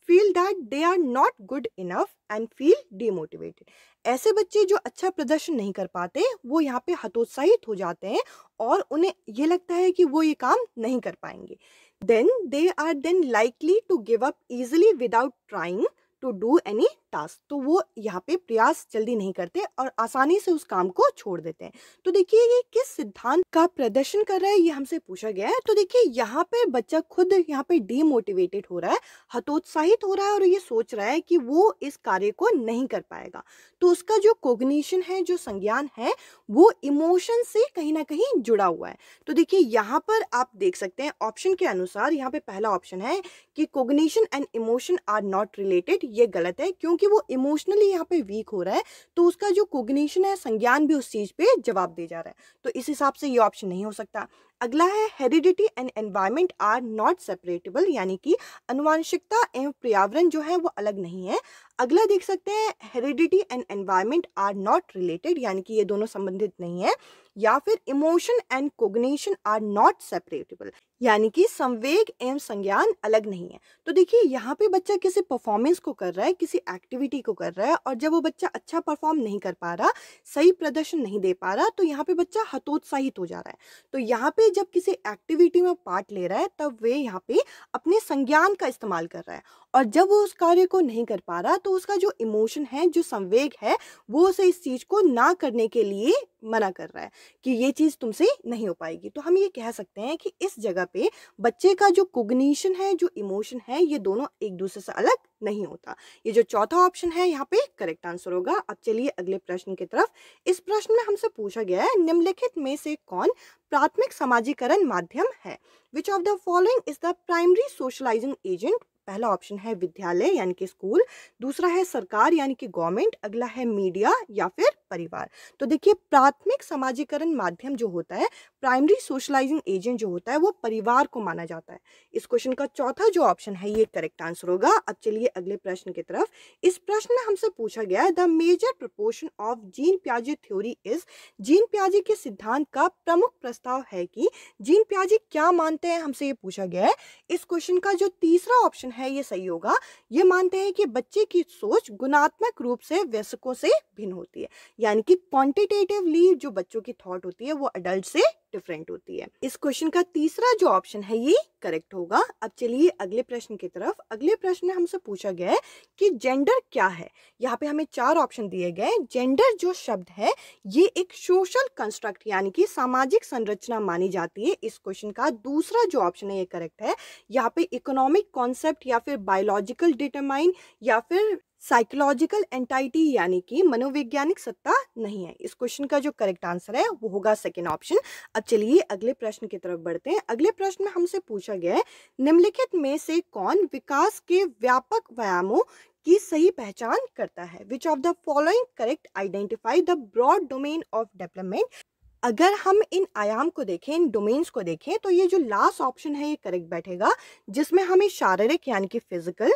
feel that they are not good enough and feel demotivated. ऐसे बच्चे जो अच्छा प्रदर्शन नहीं कर पाते वो यहाँ पे हतोत्साहित हो जाते हैं और उन्हें ये लगता है कि वो ये काम नहीं कर पाएंगे। Then they are then likely to give up easily without trying to do any task. तो वो यहाँ पे प्रयास जल्दी नहीं करते और आसानी से उस काम को छोड़ देते हैं। तो देखिए ये किस सिद्धांत का प्रदर्शन कर रहा है, ये हमसे पूछा गया है। तो देखिए यहाँ पे बच्चा खुद यहाँ पे डीमोटिवेटेड हो रहा है, हतोत्साहित हो रहा है और ये सोच रहा है कि वो इस कार्य को नहीं कर पाएगा। तो उसका जो कोग्निशन है, जो संज्ञान है, वो इमोशन से कहीं ना कहीं जुड़ा हुआ है। तो देखिए यहाँ पर आप देख सकते हैं ऑप्शन के अनुसार, यहाँ पे पहला ऑप्शन है कि cognition and emotion are not related, ये गलत है क्योंकि वो इमोशनली यहाँ पे वीक हो रहा है, तो उसका जो कोग्निशन है, संज्ञान भी उस चीज पे जवाब दे जा रहा है, तो इस हिसाब से ये ऑप्शन नहीं हो सकता। अगला है heredity and environment are not separable, यानी कि अनुवांशिकता एवं पर्यावरण जो है वो अलग नहीं है। अगला देख सकते हैं heredity and environment are not related, यानी कि ये दोनों संबंधित नहीं है। या फिर emotion and cognition are not separable, यानी कि संवेग एवं संज्ञान अलग नहीं है। तो देखिए यहाँ पे बच्चा किसी परफॉर्मेंस को कर रहा है, किसी एक्टिविटी को कर रहा है, और जब वो बच्चा अच्छा परफॉर्म नहीं कर पा रहा, सही प्रदर्शन नहीं दे पा रहा, तो यहाँ पे बच्चा हतोत्साहित हो जा रहा है। तो यहाँ पे जब किसी एक्टिविटी में पार्ट ले रहा है तब वे यहाँ पे अपने संज्ञान का इस्तेमाल कर रहा है, और जब वो उस कार्य को नहीं कर पा रहा तो उसका जो इमोशन है, जो संवेग है, वो उसे इस चीज को ना करने के लिए मना कर रहा है कि ये चीज तुमसे नहीं हो पाएगी। तो हम ये कह सकते हैं कि इस जगह पे बच्चे का जो कोग्निशन है, जो इमोशन है, ये दोनों एक दूसरे से अलग नहीं होता। ये जो चौथा ऑप्शन है यहाँ पे करेक्ट आंसर होगा। अब चलिए अगले प्रश्न की तरफ। इस प्रश्न में हमसे पूछा गया है निम्नलिखित में से कौन प्राथमिक समाजीकरण माध्यम है। Which of the following is the primary socialising agent पहला ऑप्शन है विद्यालय यानी कि स्कूल, दूसरा है सरकार यानी कि गवर्नमेंट, अगला है मीडिया या फिर परिवार। तो देखिए प्राथमिक समाजीकरण माध्यम जो होता है, प्राइमरी सोशलाइजिंग एजेंट जो होता है, वो परिवार को माना जाता है। इस क्वेश्चन का चौथा जो ऑप्शन है ये करेक्ट आंसर होगा। अब चलिए अगले प्रश्न की तरफ। इस प्रश्न में हमसे पूछा गया है the major proportion of Jean पियाजे थ्योरी इज, जीन पियाजे के सिद्धांत का प्रमुख प्रस्ताव है कि जीन पियाजे क्या मानते हैं, हमसे ये पूछा गया है। इस क्वेश्चन का जो तीसरा ऑप्शन है ये सही होगा। ये मानते हैं कि बच्चे की सोच गुणात्मक रूप से वयस्कों से भिन्न होती है, यानी कि क्वांटिटेटिवली जो बच्चों की थॉट होती है वो अडल्ट से डिफरेंट होती है। इस क्वेश्चन का तीसरा जो ऑप्शन है ये करेक्ट होगा। अब चलिए अगले प्रश्न की तरफ। अगले प्रश्न में हमसे पूछा गया है कि जेंडर क्या है। यहाँ पे हमें 4 ऑप्शन दिए गए। जेंडर जो शब्द है ये एक सोशल कंस्ट्रक्ट यानी कि सामाजिक संरचना मानी जाती है। इस क्वेश्चन का दूसरा जो ऑप्शन है ये करेक्ट है। यहाँ पे इकोनॉमिक कॉन्सेप्ट या फिर बायोलॉजिकल डिटरमाइन या फिर साइकोलॉजिकल एंटाइटी यानी कि मनोवैज्ञानिक सत्ता नहीं है। इस क्वेश्चन का जो करेक्ट आंसर है वो होगा सेकेंड ऑप्शन। अब चलिए अगले प्रश्न की तरफ बढ़ते हैं। अगले प्रश्न में हमसे पूछा गया है निम्नलिखित में से कौन विकास के व्यापक व्यायामों की सही पहचान करता है। Which of the following correct identify the broad domain of development. अगर हम इन आयाम को देखें, इन डोमेन्स को देखें, तो ये जो लास्ट ऑप्शन है ये करेक्ट बैठेगा, जिसमें हमें शारीरिक यानी कि फिजिकल,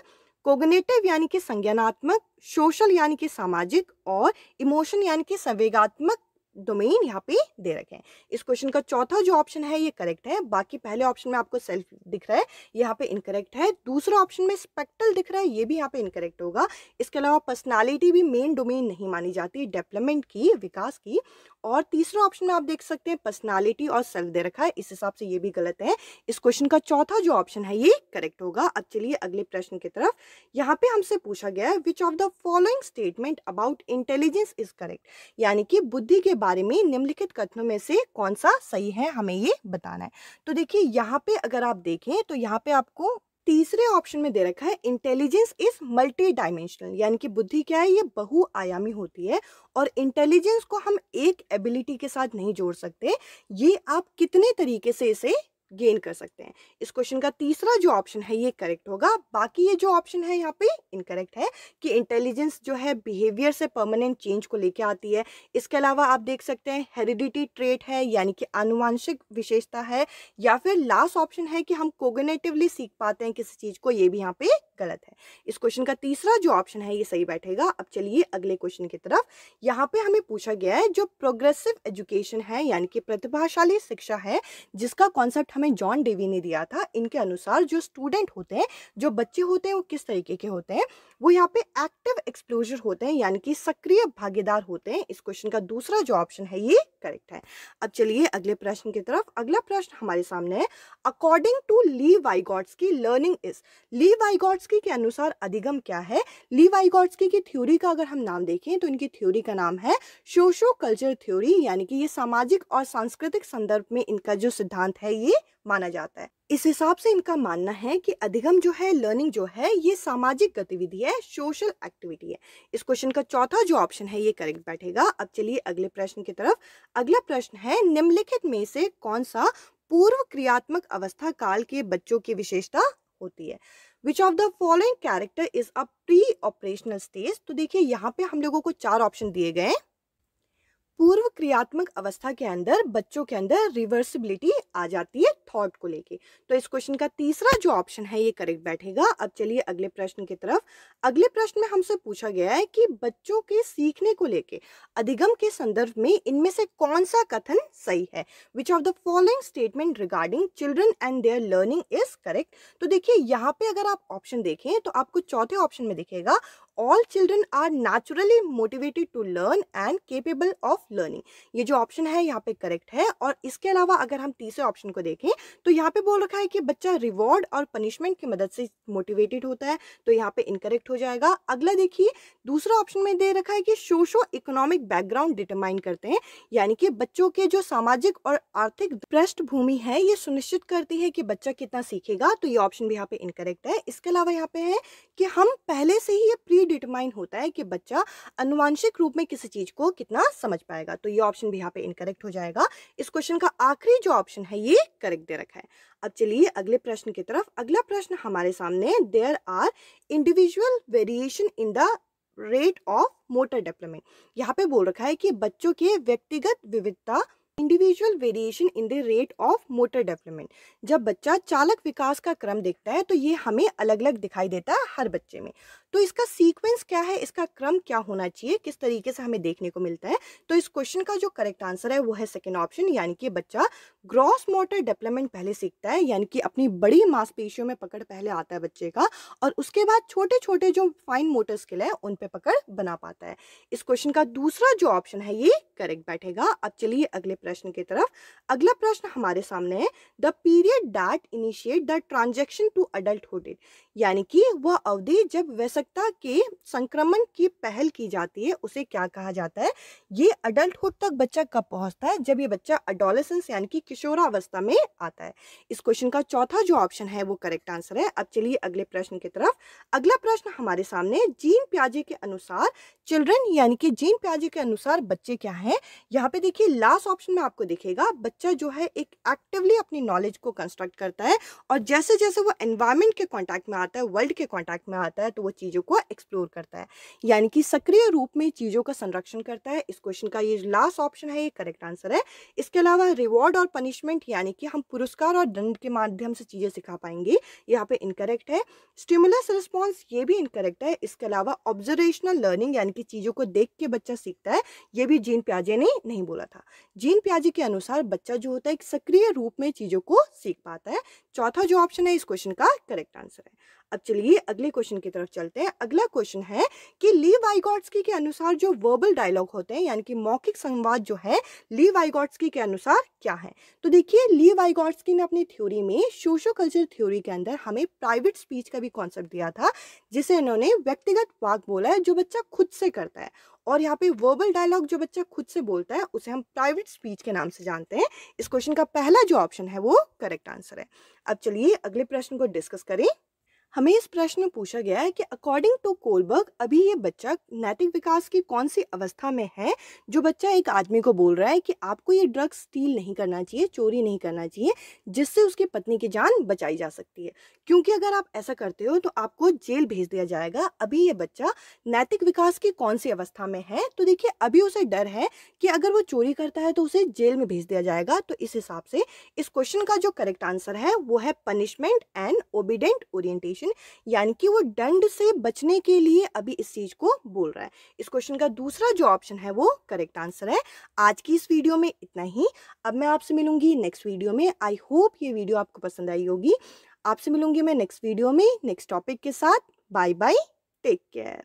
कोग्निटिव यानी कि संज्ञानात्मक, सोशल यानी कि सामाजिक और इमोशन यानी कि संवेगात्मक डोमेन यहाँ पे दे रखे हैं। इस क्वेश्चन का चौथा जो ऑप्शन है ये करेक्ट है। बाकी पहले ऑप्शन में आपको सेल्फ दिख रहा है, यहाँ पे इनकरेक्ट है। दूसरा ऑप्शन में स्पेक्ट्रल दिख रहा है, ये भी यहाँ पे इनकरेक्ट होगा। इसके अलावा पर्सनालिटी भी मेन डोमेन नहीं मानी जाती डेवलपमेंट की, विकास की। और तीसरा ऑप्शन में आप देख सकते हैं पर्सनालिटी और सेल्फ दे रखा है, इस हिसाब से ये भी गलत है। इस क्वेश्चन का चौथा जो ऑप्शन है ये करेक्ट होगा। अब चलिए अगले प्रश्न की तरफ। यहाँ पे हमसे पूछा गया है which of the following statement about intelligence is correct, यानी कि बुद्धि के बारे में निम्नलिखित कथनों में से कौन सा सही है, हमें ये बताना है। तो देखिए यहाँ पे अगर आप देखें तो यहाँ पे आपको तीसरे ऑप्शन में दे रखा है इंटेलिजेंस इज मल्टी डायमेंशनल, यानी कि बुद्धि क्या है, ये बहुआयामी होती है। और इंटेलिजेंस को हम एक एबिलिटी के साथ नहीं जोड़ सकते, ये आप कितने तरीके से इसे गेन कर सकते हैं। इस क्वेश्चन का तीसरा जो ऑप्शन है ये करेक्ट होगा। बाकी ये जो ऑप्शन है यहाँ पे इनकरेक्ट है कि इंटेलिजेंस जो है बिहेवियर से परमानेंट चेंज को लेके आती है। इसके अलावा आप देख सकते हैं हेरिडिटी ट्रेट है, यानी कि आनुवांशिक विशेषता है। या फिर लास्ट ऑप्शन है कि हम कोग्निटिवली सीख पाते हैं किसी चीज को, ये भी यहाँ पे गलत है। इस क्वेश्चन का तीसरा जो ऑप्शन है ये सही बैठेगा। अब चलिए अगले क्वेश्चन की तरफ। यहाँ पे हमें पूछा गया है जो प्रोग्रेसिव एजुकेशन है यानी कि प्रतिभाशाली शिक्षा है, जिसका कॉन्सेप्ट हमें जॉन डेवी ने दिया था। इनके अनुसार जो स्टूडेंट होते हैं, जो बच्चे होते हैं, वो किस तरीके के होते हैं, वो यहाँ पे एक्टिव एक्सप्लोजर होते हैं, यानी कि सक्रिय भागीदार होते हैं। इस क्वेश्चन का दूसरा जो ऑप्शन है ये करेक्ट है। अब चलिए अगले प्रश्न की तरफ। अगला प्रश्न हमारे सामने है according to Lev Vygotsky learning is, Lev Vygotsky के अनुसार अधिगम क्या है। ली वाइगोट्स्की की थ्योरी का अगर हम नाम देखें तो इनकी थ्योरी का नाम है सोशो कल्चर थ्योरी, यानी कि ये सामाजिक और सांस्कृतिक संदर्भ में इनका जो सिद्धांत है ये माना जाता है। इस हिसाब से इनका मानना है कि अधिगम जो है, लर्निंग जो है, ये सामाजिक गतिविधि है, सोशल एक्टिविटी है। इस क्वेश्चन का चौथा जो ऑप्शन है ये करेक्ट बैठेगा। अब चलिए अगले प्रश्न की तरफ। अगला प्रश्न है निम्नलिखित में से कौन सा पूर्व क्रियात्मक अवस्था काल के बच्चों की विशेषता होती है। Which of the following character is a pre operational stage. तो देखिए यहाँ पे हम लोगों को 4 ऑप्शन दिए गए। पूर्व क्रियात्मक अवस्था के अंदर बच्चों के अंदर रिवर्सिबिलिटी आ जाती है थॉट को लेके। तो इस क्वेश्चन का तीसरा जो ऑप्शन है ये करेक्ट बैठेगा। अब चलिए अगले प्रश्न की तरफ। अगले प्रश्न में हमसे पूछा गया है कि बच्चों के सीखने को लेके अधिगम के संदर्भ में इनमें से कौन सा कथन सही है। Which of the following statement regarding children and there learning is correct. तो देखिए यहाँ पे अगर आप ऑप्शन देखें तो आपको चौथे ऑप्शन में दिखेगा all children are naturally motivated to learn and capable of learning. ये जो ऑप्शन है यहाँ पे करेक्ट है। और इसके अलावा अगर हम तीसरे ऑप्शन को देखें तो यहाँ पे बोल रखा है कि बच्चा रिवॉर्ड और पनिशमेंट की मदद से मोटिवेटेड होता है, तो यहाँ पे इनकरेक्ट हो जाएगा। अगला देखिए दूसरा ऑप्शन में दे रखा है कि सोशो इकोनॉमिक बैकग्राउंड डिटरमाइन करते हैं, यानी कि बच्चों के जो सामाजिक और आर्थिक पृष्ठभूमि है ये सुनिश्चित करती है कि बच्चा कितना सीखेगा, तो ये ऑप्शन भी यहाँ पे इनकरेक्ट है। इसके अलावा यहाँ पे है कि हम पहले से ही ये प्री डिटरमाइन होता है कि बच्चा अनुवांशिक रूप में किसी चीज को कितना समझ पाएगा, तो ये ऑप्शन भी यहाँ पे इनकरेक्ट हो जाएगा। इस क्वेश्चन का आखिरी जो ऑप्शन है ये करेक्ट दे रखा है। अब चलिए अगले प्रश्न की तरफ। अगला प्रश्न हमारे सामने, there are individual variation in the rate of motor development. यहाँ पे बोल रखा है कि बच्चों के व्यक्तिगत विविधता, individual variation in the rate of motor development. जब बच्चा चालक विकास का क्रम देखता है तो ये हमें अलग अलग दिखाई देता है हर बच्चे में। तो इसका सीक्वेंस क्या है, इसका क्रम क्या होना चाहिए, किस तरीके से हमें देखने को मिलता है। तो इस क्वेश्चन का जो करेक्ट आंसर है वो है सेकेंड ऑप्शन, यानी कि बच्चा ग्रॉस मोटर डेवलपमेंट पहले सीखता है, यानी कि अपनी बड़ी मांसपेशियों में पकड़ पहले आता है बच्चे का, और उसके बाद छोटे छोटे जो फाइन मोटर स्किल है उन पे पकड़ बना पाता है। इस क्वेश्चन का दूसरा जो ऑप्शन है ये करेक्ट बैठेगा। अब चलिए अगले प्रश्न की तरफ। अगला प्रश्न हमारे सामने है, the period that initiate the transaction to adulthood, यानी कि वह अवधि जब वयस्कता के संक्रमण की पहल की जाती है उसे क्या कहा जाता है। ये अडल्टहुड तक बच्चा कब पहुंचता है, जब ये बच्चा अडोलेसेंस यानी कि किशोरावस्था में आता है। इस क्वेश्चन का चौथा जो ऑप्शन है वो करेक्ट आंसर है। अब चलिए अगले प्रश्न की तरफ। अगला प्रश्न हमारे सामने, जीन पियाजे के अनुसार चिल्ड्रन, यानी कि जीन पियाजे के अनुसार बच्चे क्या हैं। यहाँ पे देखिए लास्ट ऑप्शन में आपको दिखेगा बच्चा जो है एक एक्टिवली अपनी नॉलेज को कंस्ट्रक्ट करता है, और जैसे जैसे वो एनवायरनमेंट के कांटेक्ट में आता है, वर्ल्ड के कांटेक्ट में आता है, तो वो चीज़ों को एक्सप्लोर करता है, यानी कि सक्रिय रूप में चीज़ों का संरक्षण करता है। इस क्वेश्चन का ये लास्ट ऑप्शन है, ये करेक्ट आंसर है। इसके अलावा रिवॉर्ड और पनिशमेंट, यानी कि हम पुरस्कार और दंड के माध्यम से चीज़ें सिखा पाएंगे, यहाँ पे इनकरेक्ट है। स्टिमुलस रिस्पॉन्स, ये भी इनकरेक्ट है। इसके अलावा ऑब्जर्वेशनल लर्निंग, यानी कि चीज़ों को देख के बच्चा सीखता है, ये भी जीन पियाजे ने नहीं बोला था। जीन पियाजे के अनुसार बच्चा जो होता है एक सक्रिय रूप में चीज़ों को सीख पाता है। चौथा जो ऑप्शन है इस क्वेश्चन का करेक्ट आंसर है। अब चलिए अगले क्वेश्चन की तरफ चलते हैं। अगला क्वेश्चन है कि ली वाइगोट्स्की के अनुसार जो वर्बल डायलॉग होते हैं, यानी कि मौखिक संवाद जो है, ली वाइगोट्स्की के अनुसार क्या है। तो देखिए ली वाइगोट्स्की ने अपनी थ्योरी में, सोशो कल्चर थ्योरी के अंदर, हमें प्राइवेट स्पीच का भी कॉन्सेप्ट दिया था, जिसे इन्होंने व्यक्तिगत वाक बोला है जो बच्चा खुद से करता है, और यहाँ पे वर्बल डायलॉग जो बच्चा खुद से बोलता है उसे हम प्राइवेट स्पीच के नाम से जानते हैं। इस क्वेश्चन का पहला जो ऑप्शन है वो करेक्ट आंसर है। अब चलिए अगले प्रश्न को डिस्कस करें। हमें इस प्रश्न में पूछा गया है कि अकॉर्डिंग टू कोलबर्ग अभी ये बच्चा नैतिक विकास की कौन सी अवस्था में है, जो बच्चा एक आदमी को बोल रहा है कि आपको ये ड्रग्स स्टील नहीं करना चाहिए, चोरी नहीं करना चाहिए, जिससे उसकी पत्नी की जान बचाई जा सकती है, क्योंकि अगर आप ऐसा करते हो तो आपको जेल भेज दिया जाएगा। अभी ये बच्चा नैतिक विकास की कौन सी अवस्था में है। तो देखिए अभी उसे डर है कि अगर वो चोरी करता है तो उसे जेल में भेज दिया जाएगा। तो इस हिसाब से इस क्वेश्चन का जो करेक्ट आंसर है वो है पनिशमेंट एंड ओबीडेंट ओरिएंटेशन, यानी कि वो दंड से बचने के लिए अभी इस चीज को बोल रहा है। इस क्वेश्चन का दूसरा जो ऑप्शन है वो करेक्ट आंसर है। आज की इस वीडियो में इतना ही। अब मैं आपसे मिलूंगी नेक्स्ट वीडियो में। आई होप ये वीडियो आपको पसंद आई होगी। आपसे मिलूंगी मैं नेक्स्ट वीडियो में नेक्स्ट टॉपिक के साथ। Bye bye, take care.